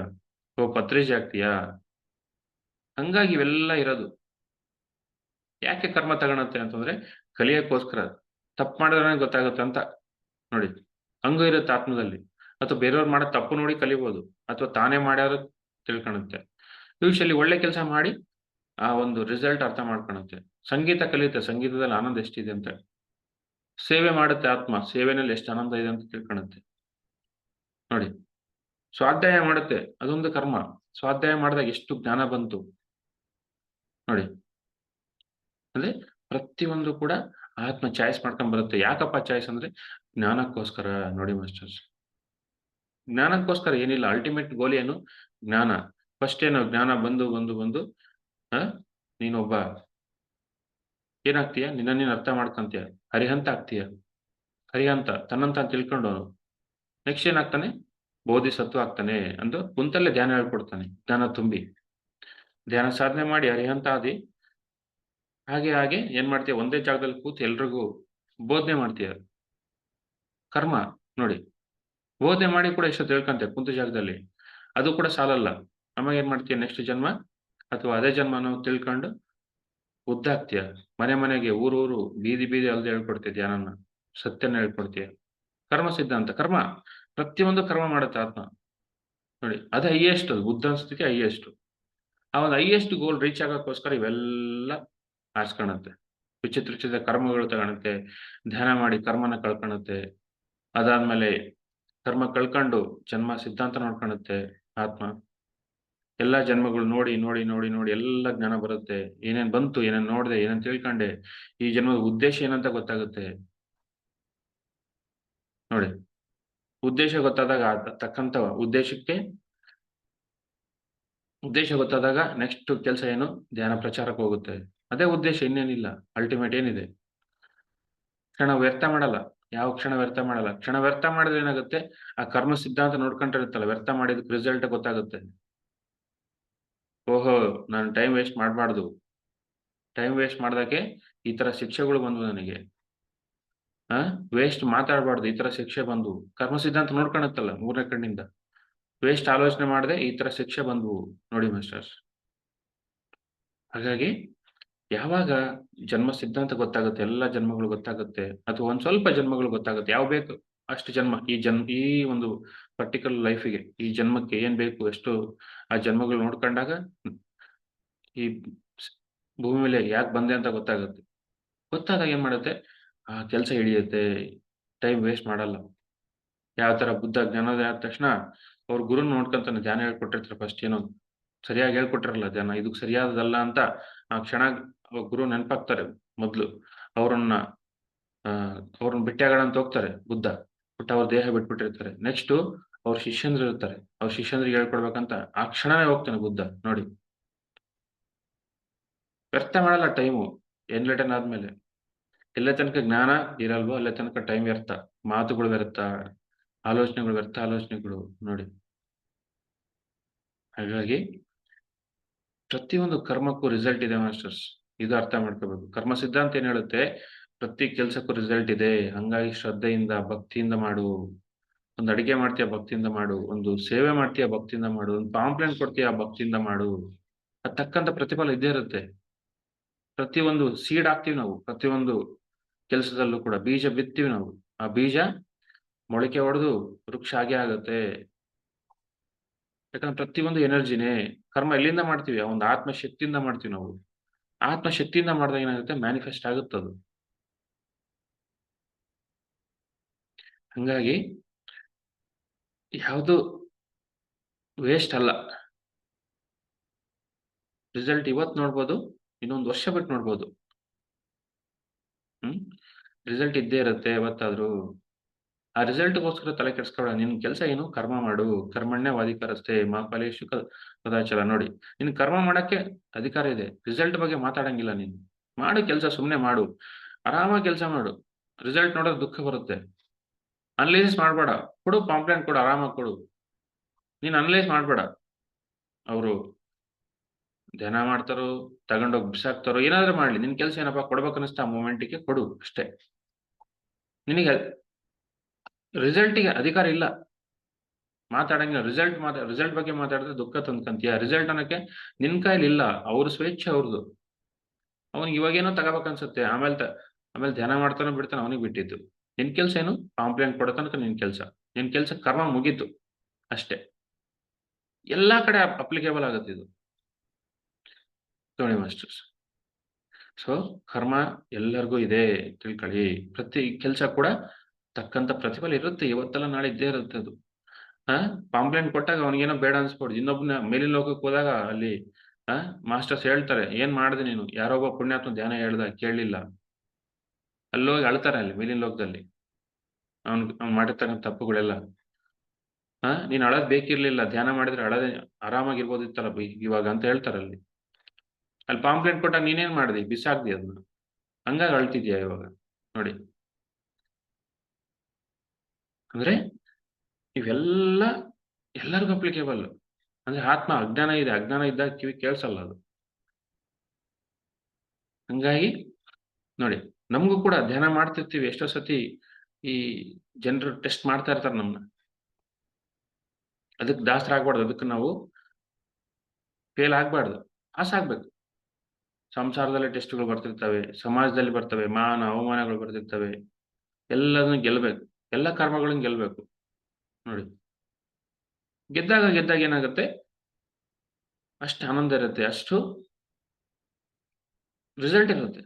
ಒಬ್ಬ ಪತ್ರಿಜಿ ಆಗ್ತೀಯಾ. ಹಂಗಾಗಿ ಇವೆಲ್ಲ ಇರೋದು. ಯಾಕೆ ಕರ್ಮ ತಗೊಳುತ್ತೆ ಅಂತಂದ್ರೆ ಕಲಿಯಕ್ಕೋಸ್ಕರ. ತಪ್ಪು ಮಾಡಿದ್ರೆ ಗೊತ್ತಾಗುತ್ತೆ ಅಂತ. ನೋಡಿ, ಹಂಗೂ ಇರುತ್ತೆ ಆತ್ಮದಲ್ಲಿ. ಅಥವಾ ಬೇರೆಯವ್ರು ಮಾಡೋ ತಪ್ಪು ನೋಡಿ ಕಲಿಬೋದು. ಅಥವಾ ತಾನೇ ಮಾಡ್ಯಾರು ತಿಳ್ಕೊಳುತ್ತೆ. ಯೂಶುವಲಿ ಒಳ್ಳೆ ಕೆಲಸ ಮಾಡಿ ಆ ಒಂದು ರಿಸಲ್ಟ್ ಅರ್ಥ ಮಾಡ್ಕೊಳುತ್ತೆ. ಸಂಗೀತ ಕಲಿಯುತ್ತೆ, ಸಂಗೀತದಲ್ಲಿ ಆನಂದ ಎಷ್ಟಿದೆ ಅಂತ. ಸೇವೆ ಮಾಡುತ್ತೆ ಆತ್ಮ, ಸೇವೆನಲ್ಲಿ ಎಷ್ಟು ಆನಂದ ಇದೆ ಅಂತ ತಿಳ್ಕೊಳುತ್ತೆ. ನೋಡಿ, ಸ್ವಾಧ್ಯಾಯ ಮಾಡುತ್ತೆ, ಅದೊಂದು ಕರ್ಮ. ಸ್ವಾಧ್ಯಾಯ ಮಾಡಿದಾಗ ಎಷ್ಟು ಜ್ಞಾನ ಬಂತು. ನೋಡಿ, ಅಂದ್ರೆ ಪ್ರತಿಯೊಂದು ಕೂಡ ಆತ್ಮ ಚಾಯ್ಸ್ ಮಾಡ್ಕೊಂಡ್ ಬರುತ್ತೆ. ಯಾಕಪ್ಪ ಚಾಯ್ಸ್ ಅಂದ್ರೆ ಜ್ಞಾನಕ್ಕೋಸ್ಕರ. ನೋಡಿ ಮಾಸ್ಟರ್ಸ್, ಜ್ಞಾನಕ್ಕೋಸ್ಕರ ಏನಿಲ್ಲ. ಅಲ್ಟಿಮೇಟ್ ಗೋಲ್ ಏನು? ಜ್ಞಾನ. ಫಸ್ಟ್ ಏನು? ಜ್ಞಾನ ಬಂದು ಬಂದು ಬಂದು ನೀನೊಬ್ಬ ಏನಾಗ್ತೀಯ? ನಿನ್ನ ನೀನು ಅರ್ಥ ಮಾಡ್ಕೊಂತೀಯ. ಅರಿಹಂತ ಆಗ್ತೀಯ. ಅರಿಹಂತ ತನ್ನಂತ ತಿಳ್ಕೊಂಡವನು. ನೆಕ್ಸ್ಟ್ ಏನಾಗ್ತಾನೆ? ಬೋಧಿಸತ್ವ ಆಗ್ತಾನೆ. ಅಂದು ಕುಂತಲ್ಲೇ ಧ್ಯಾನ ಹೇಳ್ಕೊಡ್ತಾನೆ. ಜ್ಞಾನ ತುಂಬಿ ಧ್ಯಾನ ಸಾಧನೆ ಮಾಡಿ ಅರಿಹಂತ ಆದಿ ಹಾಗೆ ಹಾಗೆ ಏನ್ ಮಾಡ್ತೀಯ? ಒಂದೇ ಜಾಗದಲ್ಲಿ ಕೂತು ಎಲ್ರಿಗೂ ಬೋಧನೆ ಮಾಡ್ತೀಯ. ಕರ್ಮ ನೋಡಿ. ಬೋಧನೆ ಮಾಡಿ ಕೂಡ ಎಷ್ಟೋ ತಿಳ್ಕೊಂತೀಯ ಕುಂತ ಜಾಗದಲ್ಲಿ. ಅದು ಕೂಡ ಸಾಲಲ್ಲ. ಆಮೇಲೆ ಏನ್ ಮಾಡ್ತೀಯ? ನೆಕ್ಸ್ಟ್ ಜನ್ಮ ಅಥವಾ ಅದೇ ಜನ್ಮನೋ ತಿಳ್ಕೊಂಡು ಉದ್ದಾಗ್ತೀಯ. ಮನೆ ಮನೆಗೆ, ಊರೂರು, ಬೀದಿ ಬೀದಿ ಅಲ್ದು ಹೇಳ್ಕೊಡ್ತೀಯ ಧ್ಯಾನನ. ಸತ್ಯನ ಹೇಳ್ಕೊಡ್ತೀಯ. ಕರ್ಮ ಸಿದ್ಧಾಂತ. ಕರ್ಮ ಪ್ರತಿಯೊಂದು ಕರ್ಮ ಮಾಡುತ್ತೆ ಆತ್ಮ. ನೋಡಿ, ಅದು ಹೈಯೆಸ್ಟ್. ಬುದ್ಧನ ಸ್ಥಿತಿ ಹೈಯೆಸ್ಟ್. ಆ ಒಂದು ಹೈಯೆಸ್ಟ್ ಗೋಲ್ ರೀಚ್ ಆಗೋಕ್ಕೋಸ್ಕರ ಇವೆಲ್ಲ ಆರಿಸ್ಕೊಳತ್ತೆ. ವಿಚಿತ್ರ ವಿಚಿತ್ರ ಕರ್ಮಗಳು ತಗೊಳುತ್ತೆ. ಧ್ಯಾನ ಮಾಡಿ ಕರ್ಮನ ಕಳ್ಕೊಳುತ್ತೆ. ಅದಾದ್ಮೇಲೆ ಕರ್ಮ ಕಳ್ಕೊಂಡು ಜನ್ಮ ಸಿದ್ಧಾಂತ ನೋಡ್ಕೊಳುತ್ತೆ ಆತ್ಮ. ಎಲ್ಲಾ ಜನ್ಮಗಳು ನೋಡಿ ನೋಡಿ ನೋಡಿ ನೋಡಿ ಎಲ್ಲ ಜ್ಞಾನ ಬರುತ್ತೆ. ಏನೇನ್ ಬಂತು, ಏನೇನ್ ನೋಡ್ದೆ, ಏನೇನ್ ತಿಳ್ಕೊಂಡೆ, ಈ ಜನ್ಮದ ಉದ್ದೇಶ ಏನಂತ ಗೊತ್ತಾಗುತ್ತೆ. ನೋಡಿ, ಉದ್ದೇಶ ಗೊತ್ತಾದಾಗ ತಕ್ಕಂತ ಉದ್ದೇಶ ಗೊತ್ತಾದಾಗ ನೆಕ್ಸ್ಟ್ ಕೆಲಸ ಏನು? ಧ್ಯಾನ ಪ್ರಚಾರಕ್ಕೆ ಹೋಗುತ್ತೆ. ಅದೇ ಉದ್ದೇಶ, ಇನ್ನೇನಿಲ್ಲ. ಅಲ್ಟಿಮೇಟ್ ಏನಿದೆ? ಕ್ಷಣ ವ್ಯರ್ಥ ಮಾಡಲ್ಲ. ಯಾವ ಕ್ಷಣ ವ್ಯರ್ಥ ಮಾಡಲ್ಲ. ಕ್ಷಣ ವ್ಯರ್ಥ ಮಾಡಿದ್ರೆ ಏನಾಗುತ್ತೆ? ಆ ಕರ್ಮ ಸಿದ್ಧಾಂತ ನೋಡ್ಕೊಂಡಿರುತ್ತಲ್ಲ, ವ್ಯರ್ಥ ಮಾಡಿದಕ್ಕೆ ರಿಸಲ್ಟ್ ಗೊತ್ತಾಗುತ್ತೆ. ಓಹೋ, ನಾನು ಟೈಮ್ ವೇಸ್ಟ್ ಮಾಡಬಾರ್ದು. ಟೈಮ್ ವೇಸ್ಟ್ ಮಾಡ್ದಕ್ಕೆ ಈ ತರ ಶಿಕ್ಷೆಗಳು ಬಂದ್ವು ನನಗೆ. ವೇಸ್ಟ್ ಮಾತಾಡಬಾರ್ದು, ಈ ತರ ಶಿಕ್ಷೆ ಬಂದ್ವು. ಕರ್ಮ ಸಿದ್ಧಾಂತ ನೋಡ್ಕೊಳತ್ತಲ್ಲ 3ನೇ ಕಣ್ಣಿಂದ. ವೇಸ್ಟ್ ಆಲೋಚನೆ ಮಾಡದೆ ಈ ತರ ಶಿಕ್ಷೆ ಬಂದ್ವು. ನೋಡಿ ಮಾಸ್ಟರ್ಸ್. ಹಾಗಾಗಿ ಯಾವಾಗ ಜನ್ಮ ಸಿದ್ಧಾಂತ ಗೊತ್ತಾಗುತ್ತೆ, ಎಲ್ಲ ಜನ್ಮಗಳು ಗೊತ್ತಾಗುತ್ತೆ, ಅಥವಾ ಒಂದ್ ಸ್ವಲ್ಪ ಜನ್ಮಗಳು ಗೊತ್ತಾಗುತ್ತೆ. ಯಾವ ಬೇಕು ಅಷ್ಟು ಜನ್ಮ, ಈ ಒಂದು ಪರ್ಟಿಕ್ಯುಲರ್ ಲೈಫಿಗೆ, ಈ ಜನ್ಮಕ್ಕೆ ಏನ್ ಬೇಕು, ಎಷ್ಟು ಆ ಜನ್ಮಗಳು ನೋಡ್ಕೊಂಡಾಗ ಈ ಭೂಮಿ ಮೇಲೆ ಯಾಕೆ ಬಂದೆ ಅಂತ ಗೊತ್ತಾಗುತ್ತೆ. ಗೊತ್ತಾದಾಗ ಏನ್ ಮಾಡುತ್ತೆ? ಆ ಕೆಲಸ ಹಿಡಿಯುತ್ತೆ. ಟೈಮ್ ವೇಸ್ಟ್ ಮಾಡಲ್ಲ. ಯಾವ ತರ ಬುದ್ಧ ಜ್ಞಾನೋದಯ ಆದ ತಕ್ಷಣ ಅವ್ರ ಗುರುನ್ ನೋಡ್ಕೊಂತಾನೆ. ಧ್ಯಾನ ಹೇಳ್ಕೊಟ್ಟಿರ್ತಾರೆ ಫಸ್ಟ್. ಏನೋ ಸರಿಯಾಗಿ ಹೇಳ್ಕೊಟ್ಟಿರಲ್ಲ ಧ್ಯಾನ, ಇದಕ್ ಸರಿಯಾದದಲ್ಲ ಅಂತ ಆ ಕ್ಷಣ ಗುರು ನೆನಪಾಗ್ತಾರೆ ಮೊದ್ಲು. ಅವ್ರನ್ನ ಭೇಟಿಯಾಗೋಣ ಅಂತ ಹೋಗ್ತಾರೆ ಬುದ್ಧ. ಬಟ್ ಅವ್ರ ದೇಹ ಬಿಟ್ಬಿಟ್ಟಿರ್ತಾರೆ. ನೆಕ್ಸ್ಟ್ ಅವ್ರ ಶಿಷ್ಯಂದ್ರು ಇರ್ತಾರೆ. ಅವ್ರ ಶಿಷ್ಯಂದ್ರಿಗೆ ಹೇಳ್ಕೊಡ್ಬೇಕಂತ ಆ ಕ್ಷಣನೇ ಹೋಗ್ತಾನೆ ಬುದ್ಧ. ನೋಡಿ, ವ್ಯರ್ಥ ಮಾಡಲ್ಲ ಟೈಮು. ಎನ್ಲೈಟನ್ ಆದ್ಮೇಲೆ ಎಲ್ಲೇ ತನಕ ಜ್ಞಾನ ಇರಲ್ವೋ ಅಲ್ಲೇ ತನಕ ಟೈಮ್ ವ್ಯರ್ಥ. ಮಾತುಗಳು ವ್ಯರ್ಥ, ಆಲೋಚನೆಗಳು ವ್ಯರ್ಥ ಆಲೋಚನೆಗಳು. ನೋಡಿ, ಹಾಗಾಗಿ ಪ್ರತಿಯೊಂದು ಕರ್ಮಕ್ಕೂ ರಿಸಲ್ಟ್ ಇದೆ ಮಾಸ್ಟರ್ಸ್. ಇದು ಅರ್ಥ ಮಾಡ್ಕೋಬೇಕು. ಕರ್ಮ ಸಿದ್ಧಾಂತ ಏನ್ ಹೇಳುತ್ತೆ? ಪ್ರತಿ ಕೆಲ್ಸಕ್ಕೂ ರಿಸಲ್ಟ್ ಇದೆ. ಹಂಗಾಗಿ ಶ್ರದ್ಧೆಯಿಂದ, ಭಕ್ತಿಯಿಂದ ಮಾಡು. ಒಂದು ಅಡಿಗೆ ಮಾಡ್ತೀಯ, ಭಕ್ತಿಯಿಂದ ಮಾಡು. ಒಂದು ಸೇವೆ ಮಾಡ್ತೀಯ, ಭಕ್ತಿಯಿಂದ ಮಾಡು. ಒಂದು ಪಾಂಪ್ಲೆಂಟ್ ಕೊಡ್ತೀಯ, ಭಕ್ತಿಯಿಂದ ಮಾಡು. ಅದ್ ತಕ್ಕಂತ ಪ್ರತಿಫಲ ಇದ್ದೇ ಇರುತ್ತೆ. ಪ್ರತಿಯೊಂದು ಸೀಡ್ ಹಾಕ್ತಿವಿ ನಾವು. ಪ್ರತಿಯೊಂದು ಕೆಲಸದಲ್ಲೂ ಕೂಡ ಬೀಜ ಬಿತ್ತೀವಿ ನಾವು. ಆ ಬೀಜ ಮೊಳಕೆ ಹೊಡೆದು ವೃಕ್ಷ ಆಗೇ ಆಗುತ್ತೆ. ಯಾಕಂದ್ರೆ ಪ್ರತಿಯೊಂದು ಎನರ್ಜಿನೇ. ಕರ್ಮ ಎಲ್ಲಿಂದ ಮಾಡ್ತೀವಿ? ಆ ಒಂದು ಆತ್ಮಶಕ್ತಿಯಿಂದ ಮಾಡ್ತೀವಿ ನಾವು. ಆತ್ಮಶಕ್ತಿಯಿಂದ ಮಾಡಿದಾಗ ಏನಾಗುತ್ತೆ? ಮ್ಯಾನಿಫೆಸ್ಟ್ ಆಗುತ್ತದು. ಹಂಗಾಗಿ ಯಾವುದು ವೇಸ್ಟ್ ಅಲ್ಲ. ರಿಸಲ್ಟ್ ಇವತ್ತು ನೋಡ್ಬೋದು, ಇನ್ನೊಂದು ವರ್ಷ ಬಿಟ್ಟು ನೋಡ್ಬೋದು. ರಿಸಲ್ಟ್ ಇದ್ದೇ ಇರುತ್ತೆ ಯಾವತ್ತಾದ್ರೂ. ಆ ರಿಸಲ್ಟ್‌ಗೋಸ್ಕರ ತಲೆ ಕೆಡಿಸ್ಕೊಬೇಡ. ನಿನ್ ಕೆಲಸ ಏನು? ಕರ್ಮ ಮಾಡು. ಕರ್ಮಣ್ಯವಾಧಿಕಾರಸ್ತೆ ಮಾ ಫಲೇಷು ಕದಾಚರ. ನೋಡಿ, ನಿನ್ ಕರ್ಮ ಮಾಡಕ್ಕೆ ಅಧಿಕಾರ ಇದೆ. ರಿಸಲ್ಟ್ ಬಗ್ಗೆ ಮಾತಾಡಂಗಿಲ್ಲ ನೀನು. ಮಾಡು ಕೆಲಸ, ಸುಮ್ನೆ ಮಾಡು. ಆರಾಮಾಗಿ ಕೆಲಸ ಮಾಡು. ರಿಸಲ್ಟ್ ನೋಡಿದ್ರೆ ದುಃಖ ಬರುತ್ತೆ. ಅನಲೈಸಿಸ್ ಮಾಡ್ಬೇಡ. ಕೊಡು, ಪಾಂಪ್ಲೆಂಟ್ ಕೊಡು, ಆರಾಮಾಗಿ ಕೊಡು. ನೀನ್ ಅನಲೈಸ್ ಮಾಡ್ಬೇಡ. ಅವರು ಧ್ಯಾನ ಮಾಡ್ತಾರೋ, ತಗೊಂಡೋಗಿ ಬಿಸಾಕ್ತಾರೋ, ಏನಾದ್ರೂ ಮಾಡ್ಲಿ. ನಿನ್ ಕೆಲಸ ಏನಪ್ಪಾ? ಕೊಡ್ಬೇಕನ್ನಿಸ್ತಾ ಆ ಮೊಮೆಂಟಿಗೆ ಕೊಡು ಅಷ್ಟೇ. ನಿನಗೆ ರಿಸಲ್ಟಿಗೆ ಅಧಿಕಾರ ಇಲ್ಲ. ಮಾತಾಡಂಗಿಲ್ಲ. ರಿಸಲ್ಟ್ ಬಗ್ಗೆ ಮಾತಾಡಿದ್ರೆ ದುಃಖ ತಂದ್ಕಂತೀಯ. ರಿಸಲ್ಟ್ ಅನ್ನಕ್ಕೆ ನಿನ್ ಕೈಲಿ ಇಲ್ಲ. ಅವ್ರ ಸ್ವೇಚ್ಛೆ ಅವ್ರದ್ದು. ಅವ್ನಿಗೆ ಇವಾಗೇನೋ ತಗೋಬೇಕನ್ಸುತ್ತೆ. ಆಮೇಲೆ ಧ್ಯಾನ ಮಾಡ್ತಾನೋ ಬಿಡ್ತಾನೋ ಅವನಿಗೆ ಬಿಟ್ಟಿದ್ದು. ನಿನ್ ಕೆಲ್ಸ ಏನು? ಕಾಂಪ್ಲೇಂಟ್ ಕೊಡೋ ತನಕ ನಿನ್ ಕೆಲ್ಸ. ನಿನ್ ಕೆಲ್ಸ ಕರ್ಮ ಮುಗೀತು ಅಷ್ಟೇ. ಎಲ್ಲಾ ಕಡೆ ಅಪ್ಲಿಕೇಬಲ್ ಆಗುತ್ತೆ ಇದು. ನೋಡಿ ಮಾಸ್ಟರ್ಸ್. ಸೊ ಕರ್ಮ ಎಲ್ಲರಿಗೂ ಇದೆ ತಿಳ್ಕೊಳ್ಳಿ. ಪ್ರತಿ ಕೆಲ್ಸ ಕೂಡ ತಕ್ಕಂತ ಪ್ರತಿಫಲ ಇರುತ್ತೆ. ಇವತ್ತೆಲ್ಲ ನಾಳೆ ಇದ್ದೇ ಇರುತ್ತೆ ಅದು. ಪಾಂಪ್ಲೆಂಟ್ ಕೊಟ್ಟಾಗ ಅವನಿಗೇನೋ ಬೇಡ ಅನ್ಸ್ಬೋದು. ಇನ್ನೊಬ್ಬನ ಮೇಲಿನ ಲೋಕಕ್ಕೆ ಹೋದಾಗ ಅಲ್ಲಿ ಮಾಸ್ಟರ್ಸ್ ಹೇಳ್ತಾರೆ, ಏನ್ ಮಾಡಿದೆ ನೀನು? ಯಾರೊಬ್ಬ ಪುಣ್ಯಾತ್ಮ ಧ್ಯಾನ ಹೇಳ್ದ ಕೇಳಲಿಲ್ಲ. ಅಲ್ಲೋಗಿ ಅಳ್ತಾರೆ ಅಲ್ಲಿ ಮೇಲಿನ ಲೋಕದಲ್ಲಿ. ಅವ್ನು ಮಾಡಿರ್ತಕ್ಕಂಥ ತಪ್ಪುಗಳೆಲ್ಲ. ನೀನ್ ಅಳೋದ್ ಬೇಕಿರ್ಲಿಲ್ಲ. ಧ್ಯಾನ ಮಾಡಿದ್ರೆ ಅಳದೆ ಆರಾಮಾಗಿರ್ಬೋದಿತ್ತಲ್ಲ ಇವಾಗ ಅಂತ ಹೇಳ್ತಾರಲ್ಲಿ. ಅಲ್ಲಿ ಪಾಂಪ್ಲೆಟ್ ಕೊಟ್ಟಾಗ ನೀನೇನ್ ಮಾಡ್ದಿ? ಬಿಸಾಕ್ದಿ ಅದನ್ನ. ಹಂಗಾಗಿ ಅಳ್ತಿದ್ಯಾ ಇವಾಗ? ನೋಡಿ. ಅಂದ್ರೆ ಇವೆಲ್ಲ ಎಲ್ಲರಿಗೂ ಅಪ್ಲಿಕೇಬಲ್. ಅಂದ್ರೆ ಆತ್ಮ ಅಜ್ಞಾನ ಇದೆ. ಅಜ್ಞಾನ ಇದ್ದಾಗ ಕಿವಿ ಕೇಳ್ಸಲ್ಲ ಅದು. ಹಂಗಾಗಿ ನೋಡಿ, ನಮಗೂ ಕೂಡ ಧ್ಯಾನ ಮಾಡ್ತಿರ್ತೀವಿ. ಎಷ್ಟೋ ಸತಿ ಈ ಜನರು ಟೆಸ್ಟ್ ಮಾಡ್ತಾ ಇರ್ತಾರೆ ನಮ್ನ. ಅದಕ್ಕೆ ದಾಸರಾಗ್ಬಾರ್ದು. ಅದಕ್ಕೆ ನಾವು ಫೇಲ್ ಆಗ್ಬಾರ್ದು. ಪಾಸ್ ಆಗ್ಬೇಕು. ಸಂಸಾರದಲ್ಲಿ ಟೆಸ್ಟ್‌ಗಳು ಬರ್ತಿರ್ತವೆ. ಸಮಾಜದಲ್ಲಿ ಬರ್ತವೆ. ಮಾನ, ಅವಮಾನಗಳು ಬರ್ತಿರ್ತವೆ. ಎಲ್ಲದನ್ನು ಗೆಲ್ಬೇಕು. ಎಲ್ಲ ಕರ್ಮಗಳನ್ನ ಗೆಲ್ಬೇಕು. ನೋಡಿ. ಗೆದ್ದಾಗ ಏನಾಗುತ್ತೆ? ಅಷ್ಟು ಆನಂದ ಇರುತ್ತೆ. ಅಷ್ಟು ರಿಸಲ್ಟ್ ಇರುತ್ತೆ.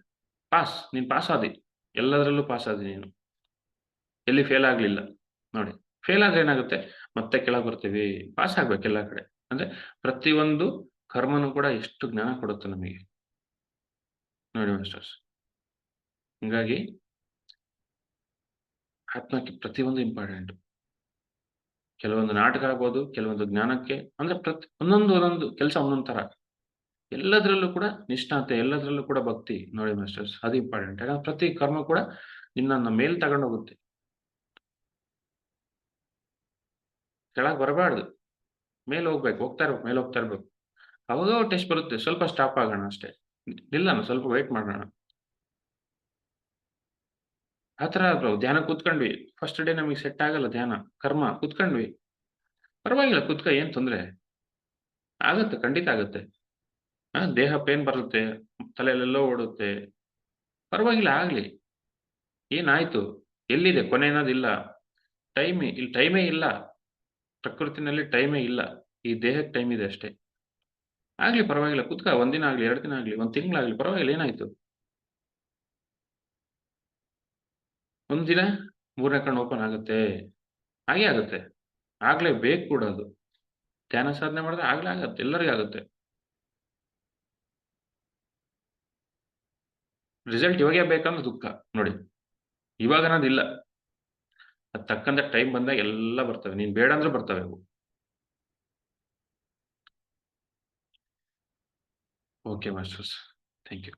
ನೀನು ಪಾಸ್ ಆದಿ. ಎಲ್ಲದರಲ್ಲೂ ಪಾಸ್ ಆದಿ ನೀನು. ಎಲ್ಲಿ ಫೇಲ್ ಆಗ್ಲಿಲ್ಲ. ನೋಡಿ. ಫೇಲ್ ಆದ್ರೆ ಏನಾಗುತ್ತೆ? ಮತ್ತೆ ಕೆಳಗೆ ಬರ್ತೀವಿ. ಪಾಸ್ ಆಗ್ಬೇಕು ಎಲ್ಲಾ ಕಡೆ. ಅಂದ್ರೆ ಪ್ರತಿಯೊಂದು ಕರ್ಮನೂ ಕೂಡ ಎಷ್ಟು ಜ್ಞಾನ ಕೊಡುತ್ತೆ ನಮಗೆ. ನೋಡಿ ಮಾಸ್ಟರ್ಸ್. ಹಿಂಗಾಗಿ ಆತ್ಮಕ್ಕೆ ಪ್ರತಿಯೊಂದು ಇಂಪಾರ್ಟೆಂಟ್. ಕೆಲವೊಂದು ನಾಟಕ ಆಗ್ಬೋದು, ಕೆಲವೊಂದು ಜ್ಞಾನಕ್ಕೆ ಅಂದ್ರೆ ಒಂದೊಂದು ಕೆಲಸ ಒಂದೊಂದ್ ತರ. ಎಲ್ಲದರಲ್ಲೂ ಕೂಡ ನಿಷ್ಣಾತೆ, ಎಲ್ಲದರಲ್ಲೂ ಕೂಡ ಭಕ್ತಿ. ನೋಡಿ ಮಾಸ್ಟರ್ಸ್ ಅದು ಇಂಪಾರ್ಟೆಂಟ್. ಯಾಕಂದ್ರೆ ಪ್ರತಿ ಕರ್ಮ ಕೂಡ ನಿನ್ನನ್ನ ಮೇಲ್ ತಗೊಂಡೋಗುತ್ತೆ. ಕೆಳಗ್ ಬರಬಾರ್ದು. ಮೇಲ್ ಹೋಗ್ಬೇಕು. ಹೋಗ್ತಾ ಇರ್ಬೇಕು. ಮೇಲ್ ಹೋಗ್ತಾ ಇರ್ಬೇಕು. ಅವಾಗ ಟೆಸ್ಟ್ ಬರುತ್ತೆ. ಸ್ವಲ್ಪ ಸ್ಟಾಪ್ ಆಗೋಣ ಅಷ್ಟೇ. ನಿಲ್ಲೋಣ, ಸ್ವಲ್ಪ ವೇಟ್ ಮಾಡೋಣ. ಆ ತರ ಬ್ರೋ ಧ್ಯಾನ ಕೂತ್ಕೊಂಡ್ವಿ. ಫಸ್ಟ್ ಡೇ ನಮಗೆ ಸೆಟ್ ಆಗಲ್ಲ ಧ್ಯಾನ. ಕರ್ಮ ಕೂತ್ಕೊಂಡ್ವಿ. ಪರವಾಗಿಲ್ಲ ಕೂತ್ಕೋ ಏನ್ ತೊಂದ್ರೆ? ಆಗುತ್ತೆ ಖಂಡಿತ ಆಗುತ್ತೆ. ದೇಹ ಪೇನ್ ಬರುತ್ತೆ. ತಲೆಯಲ್ಲೆಲ್ಲೋ ಓಡುತ್ತೆ. ಪರವಾಗಿಲ್ಲ ಆಗ್ಲಿ. ಏನಾಯ್ತು? ಎಲ್ಲಿದೆ ಕೊನೆ ಅನ್ನೋದಿಲ್ಲ. ಟೈಮೇ ಇಲ್ಲ. ಪ್ರಕೃತಿನಲ್ಲಿ ಟೈಮೇ ಇಲ್ಲ. ಈ ದೇಹಕ್ಕೆ ಟೈಮ್ ಇದೆ ಅಷ್ಟೇ. ಆಗ್ಲಿ ಪರವಾಗಿಲ್ಲ ಕೂತ್ಕೋ. 1 ದಿನ ಆಗ್ಲಿ, 2 ದಿನ ಆಗ್ಲಿ, 1 ತಿಂಗಳಾಗ್ಲಿ ಪರವಾಗಿಲ್ಲ ಏನಾಯ್ತು? ಒಂದ್ ದಿನ 3ನೇ ಕಣ್ಣು ಓಪನ್ ಆಗುತ್ತೆ. ಆಗೇ ಆಗುತ್ತೆ. ಆಗ್ಲೇಬೇಕು ಕೂಡ ಅದು. ಧ್ಯಾನ ಸಾಧನೆ ಮಾಡಿದ್ರೆ ಆಗ್ಲೇ ಆಗತ್ತೆ. ಎಲ್ಲರಿಗೂ ಆಗುತ್ತೆ. ರಿಸಲ್ಟ್ ಇವಾಗೇ ಬೇಕಂದ್ರೆ ದುಃಖ. ನೋಡಿ. ಇವಾಗ ಅನ್ನೋದಿಲ್ಲ. ಅದ್ ತಕ್ಕಂತೆ ಟೈಮ್ ಬಂದಾಗ ಎಲ್ಲ ಬರ್ತವೆ. ನೀನ್ ಬೇಡ ಅಂದ್ರೂ ಬರ್ತವೆ ಅವು. Okay masters. Thank you.